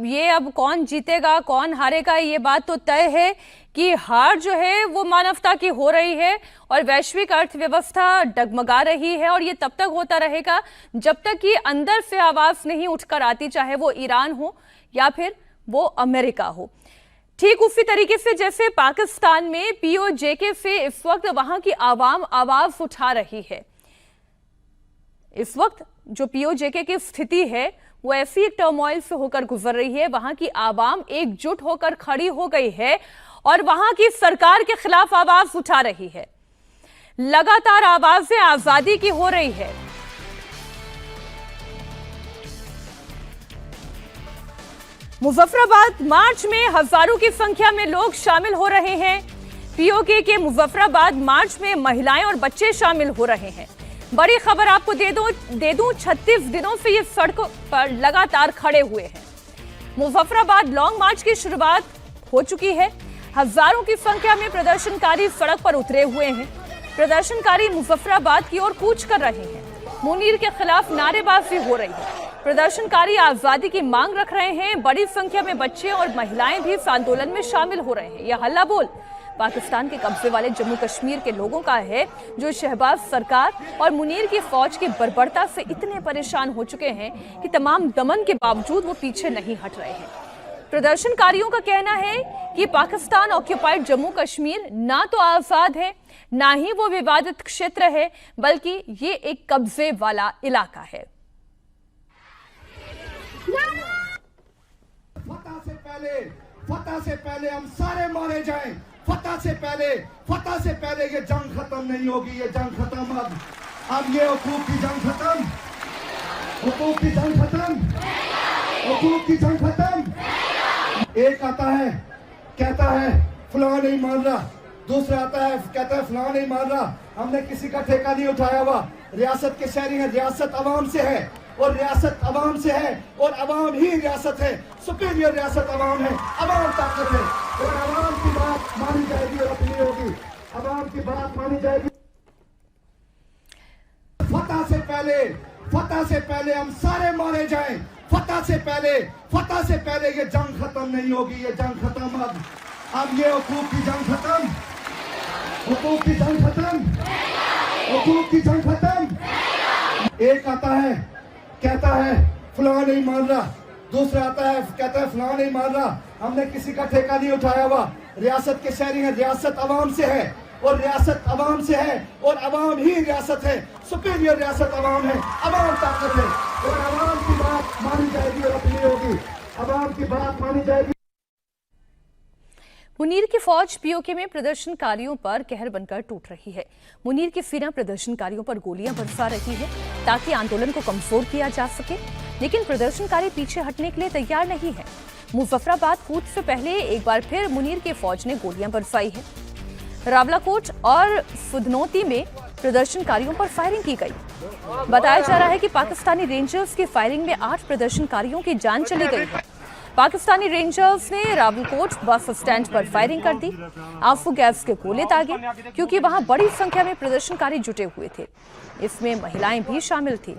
ये अब कौन जीतेगा कौन हारेगा, ये बात तो तय है कि हार जो है वो मानवता की हो रही है और वैश्विक अर्थव्यवस्था डगमगा रही है, और ये तब तक होता रहेगा जब तक कि अंदर से आवाज नहीं उठकर आती, चाहे वो ईरान हो या फिर वो अमेरिका हो। ठीक उसी तरीके से जैसे पाकिस्तान में पीओजेके से इस वक्त वहां की आवाम आवाज उठा रही है। इस वक्त जो पीओजेके की स्थिति है वो ऐसी टर्मोइल से होकर गुजर रही है, वहां की आवाम एकजुट होकर खड़ी हो गई है और वहां की सरकार के खिलाफ आवाज उठा रही है। लगातार आवाजें आजादी की हो रही है। मुजफ्फराबाद मार्च में हजारों की संख्या में लोग शामिल हो रहे हैं। पीओके के मुजफ्फराबाद मार्च में महिलाएं और बच्चे शामिल हो रहे हैं। बड़ी खबर आपको दे दूं 36 दिनों से ये सड़कों पर लगातार खड़े हुए हैं। मुजफ्फराबाद लॉन्ग मार्च की शुरुआत हो चुकी है। हजारों की संख्या में प्रदर्शनकारी सड़क पर उतरे हुए हैं। प्रदर्शनकारी मुजफ्फराबाद की ओर कूच कर रहे हैं। मुनीर के खिलाफ नारेबाजी हो रही है। प्रदर्शनकारी आजादी की मांग रख रहे हैं। बड़ी संख्या में बच्चे और महिलाएं भी इस आंदोलन में शामिल हो रहे हैं। यह हल्ला बोल पाकिस्तान के कब्जे वाले जम्मू कश्मीर के लोगों का है, जो शहबाज सरकार और मुनीर की फौज की बर्बरता से इतने परेशान हो चुके हैं कि तमाम दमन के बावजूद वो पीछे नहीं हट रहे हैं। प्रदर्शनकारियों का कहना है कि पाकिस्तान ऑक्यूपाइड जम्मू कश्मीर ना तो आजाद है, ना ही वो विवादित क्षेत्र है, बल्कि ये एक कब्जे वाला इलाका है। फतह से पहले हम सारे मारे जाएं। फतह से पहले ये जंग खत्म नहीं होगी। ये जंग खत्म अब ये हुकूक की जंग खत्म, हुकूक की जंग खत्म, हुकूक की जंग खत्म। एक आता है कहता है फलां नहीं मान रहा, दूसरा आता है कहता है फलां नहीं मान रहा। हमने किसी का ठेका नहीं उठाया हुआ। रियासत के शहरी हैं, रियासत अवाम से है और रियासत अवाम से है और अवाम ही रियासत है। सुपीरियर रियासत अवाम है, अवाम ताकत है और अवाम की बात मानी जाएगी और अपनी होगी। अवाम की बात मानी जाएगी। फतह से पहले हम सारे मारे जाएं। फतह से पहले ये जंग खत्म नहीं होगी। ये जंग खत्म अब ये हुकूक की जंग खत्म, हुकूक की जंग खत्म, हुकूक की जंग खत्म। एक आता है कहता है फलां नहीं मान रहा, दूसरा आता है कहता है फलां नहीं मान रहा। हमने किसी का ठेका नहीं उठाया हुआ। रियासत के शहरी हैं, रियासत अवाम से है और रियासत अवाम से है और अवाम ही रियासत है। सुपीरियर रियासत अवाम है, अवाम ताकत है और अवाम की बात मानी जाएगी और अपनी होगी। अवाम की बात मानी जाएगी। मुनीर की फौज पीओके में प्रदर्शनकारियों पर कहर बनकर टूट रही है। मुनीर की सेना प्रदर्शनकारियों पर गोलियां बरसा रही है ताकि आंदोलन को कमजोर किया जा सके, लेकिन प्रदर्शनकारी पीछे हटने के लिए तैयार नहीं है। मुजफ्फराबाद कूच से पहले एक बार फिर मुनीर की फौज ने गोलियां बरसाई है। रावलाकोट और फुदनोती में प्रदर्शनकारियों पर फायरिंग की गई। बताया जा रहा है कि पाकिस्तानी रेंजर्स की फायरिंग में 8 प्रदर्शनकारियों की जान चली गई है। पाकिस्तानी रेंजर्स ने रावलकोट बस स्टैंड पर फायरिंग कर दी। आंसू गैस के गोले दागे क्योंकि वहां बड़ी संख्या में प्रदर्शनकारी जुटे हुए थे। इसमें महिलाएं भी शामिल थी।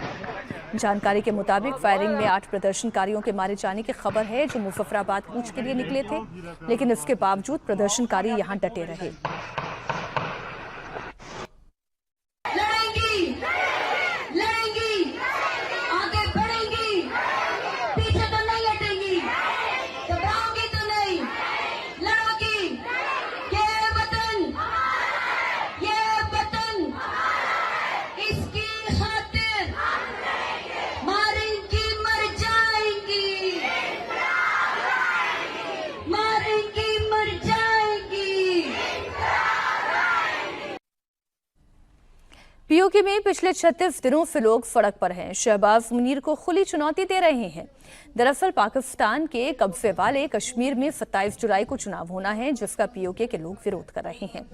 जानकारी के मुताबिक फायरिंग में 8 प्रदर्शनकारियों के मारे जाने की खबर है, जो मुजफ्फराबाद कूच के लिए निकले थे, लेकिन इसके बावजूद प्रदर्शनकारी यहां डटे रहे। पीओके में पिछले 36 दिनों से लोग सड़क पर हैं। शहबाज मुनीर को खुली चुनौती दे रहे हैं। दरअसल पाकिस्तान के कब्जे वाले कश्मीर में 27 जुलाई को चुनाव होना है, जिसका पीओके के लोग विरोध कर रहे हैं।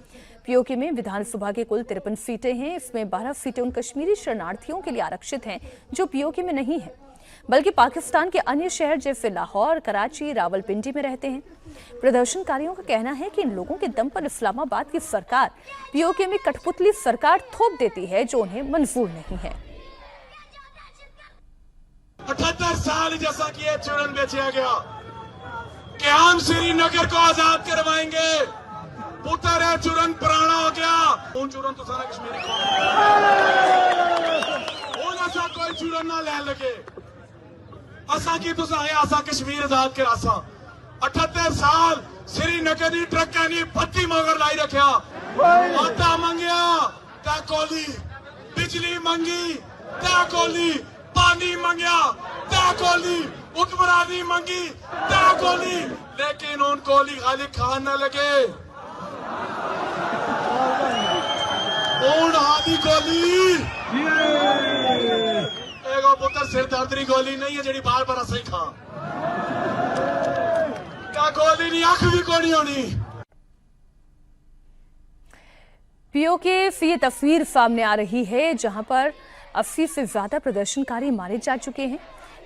पीओके में विधानसभा के कुल 53 सीटें हैं। इसमें 12 सीटें उन कश्मीरी शरणार्थियों के लिए आरक्षित हैं जो पीओके में नहीं है, बल्कि पाकिस्तान के अन्य शहर जैसे लाहौर, कराची, रावलपिंडी में रहते हैं। प्रदर्शनकारियों का कहना है कि इन लोगों के दम पर इस्लामाबाद की सरकार पीओके में कठपुतली सरकार थोप देती है जो उन्हें मंजूर नहीं है। 78 साल जैसा कि ये चूरन बेचा गया कि हम श्रीनगर को आजाद करवाएंगे। पुत्र है चूरन पुराना हो गया। उन चूरन तो सारा कश्मीरी ऐसा कोई चूरन ना ले लगे। असा की तुसा है असा कश्मीर आजाद कर असा 78 साल श्रीनगर दी ट्रक्कां दी पत्ती मगर लाई रखा। आटा मंगया ता कोली, बिजली मंगी ता कोली, पानी मंगया ता कोली, हुक्मरानी मंगी ता कोली, लेकिन उन कोली खाली खान न लगे। उन आदि कोली एगो पुत्र सिर दर्द गोली नहीं है जी बार बार सही खा क्या गोली नहीं आंख भी कोनी होनी। पीओके से ये तस्वीर सामने आ रही है जहां पर 80 से ज्यादा प्रदर्शनकारी मारे जा चुके हैं।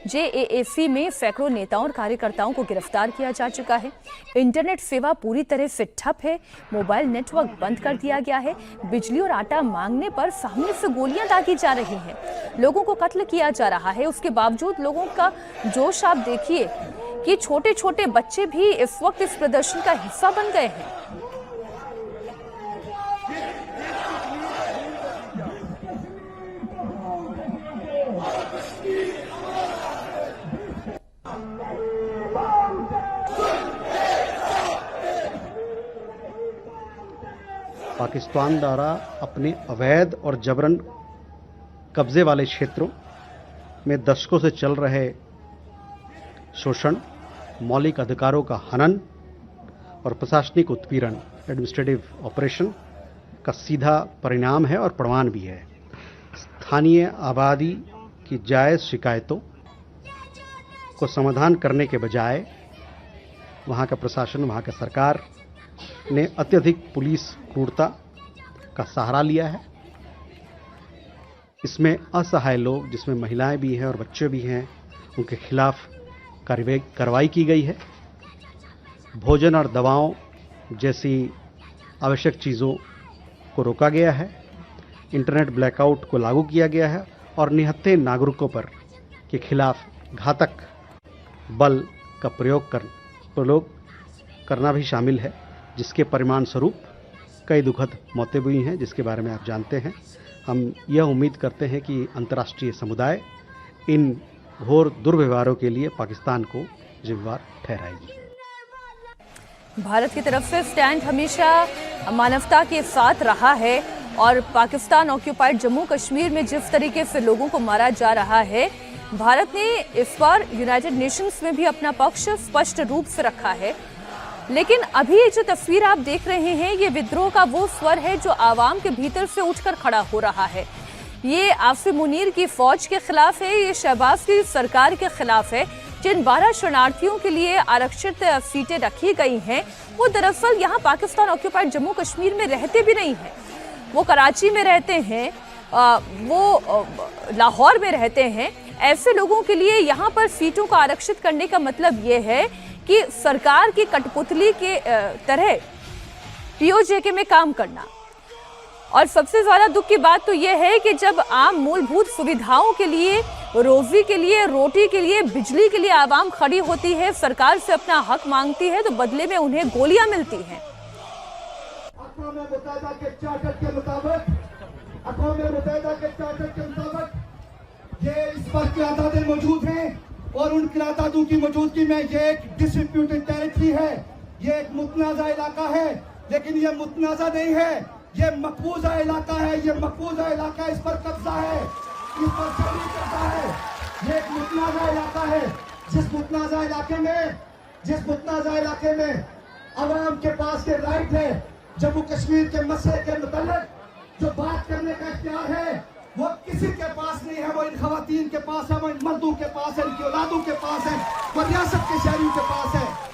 जेएएसी में सैकड़ों नेताओं और कार्यकर्ताओं को गिरफ्तार किया जा चुका है। इंटरनेट सेवा पूरी तरह से ठप है। मोबाइल नेटवर्क बंद कर दिया गया है। बिजली और आटा मांगने पर सामने से गोलियां दागी जा रही हैं। लोगों को कत्ल किया जा रहा है। उसके बावजूद लोगों का जोश आप देखिए कि छोटे छोटे बच्चे भी इस वक्त इस प्रदर्शन का हिस्सा बन गए हैं। पाकिस्तान द्वारा अपने अवैध और जबरन कब्जे वाले क्षेत्रों में दशकों से चल रहे शोषण, मौलिक अधिकारों का हनन और प्रशासनिक उत्पीड़न, एडमिनिस्ट्रेटिव ऑपरेशन का सीधा परिणाम है और प्रमाण भी है। स्थानीय आबादी की जायज़ शिकायतों को समाधान करने के बजाय वहाँ का प्रशासन, वहाँ का सरकार ने अत्यधिक पुलिस क्रूरता का सहारा लिया है। इसमें असहाय लोग, जिसमें महिलाएं भी हैं और बच्चे भी हैं, उनके खिलाफ कार्रवाई की गई है। भोजन और दवाओं जैसी आवश्यक चीज़ों को रोका गया है। इंटरनेट ब्लैकआउट को लागू किया गया है और निहत्थे नागरिकों पर के खिलाफ घातक बल का प्रयोग करना भी शामिल है, जिसके परिणाम स्वरूप कई दुखद मौतें हुई हैं, जिसके बारे में आप जानते हैं। हम यह उम्मीद करते हैं कि अंतर्राष्ट्रीय समुदाय इन घोर दुर्व्यवहारों के लिए पाकिस्तान को जिम्मेदार ठहराएगी। भारत की तरफ से स्टैंड हमेशा मानवता के साथ रहा है और पाकिस्तान ऑक्यूपाइड जम्मू कश्मीर में जिस तरीके से लोगों को मारा जा रहा है, भारत ने इस बार यूनाइटेड नेशंस में भी अपना पक्ष स्पष्ट रूप से रखा है। लेकिन अभी ये जो तस्वीर आप देख रहे हैं, ये विद्रोह का वो स्वर है जो आवाम के भीतर से उठकर खड़ा हो रहा है। ये आसिम मुनीर की फौज के खिलाफ है, ये शहबाज की सरकार के खिलाफ है। जिन 12 शरणार्थियों के लिए आरक्षित सीटें रखी गई हैं, वो दरअसल यहाँ पाकिस्तान ऑक्यूपाइड जम्मू कश्मीर में रहते भी नहीं हैं। वो कराची में रहते हैं, वो लाहौर में रहते हैं। ऐसे लोगों के लिए यहाँ पर सीटों को आरक्षित करने का मतलब ये है कि सरकार की कठपुतली के तरह पीओके में काम करना। और सबसे ज्यादा दुख की बात तो यह है कि जब आम मूलभूत सुविधाओं के लिए, रोजी के लिए, रोटी के लिए, बिजली के लिए आवाम खड़ी होती है, सरकार से अपना हक मांगती है, तो बदले में उन्हें गोलियां मिलती हैं। ये इस पर क़यादतें मौजूद हैं और उन क़यादतों की मौजूदगी में ये एक डिस्प्यूटेड टेरिटरी है, ये एक मुतनाज़ा इलाका है। लेकिन ये मुतनाज़ा नहीं है, ये मकबूजा इलाका है। ये मकबूजा इलाका, इस पर कब्जा है, इस पर चोरी करता है। ये एक मुतनाज़ा इलाका है। जिस मुतनाज़ा इलाके में अवाम के पास के राइट है जम्मू कश्मीर के मसले के मुताल्लिक जो बात करने का इख्तियार है वो किसी के पास नहीं है, वो इन खवातीन के पास है, वो इन मर्दों के पास है, इनकी औलादों के पास है, वो रियासत के शहरियों के पास है।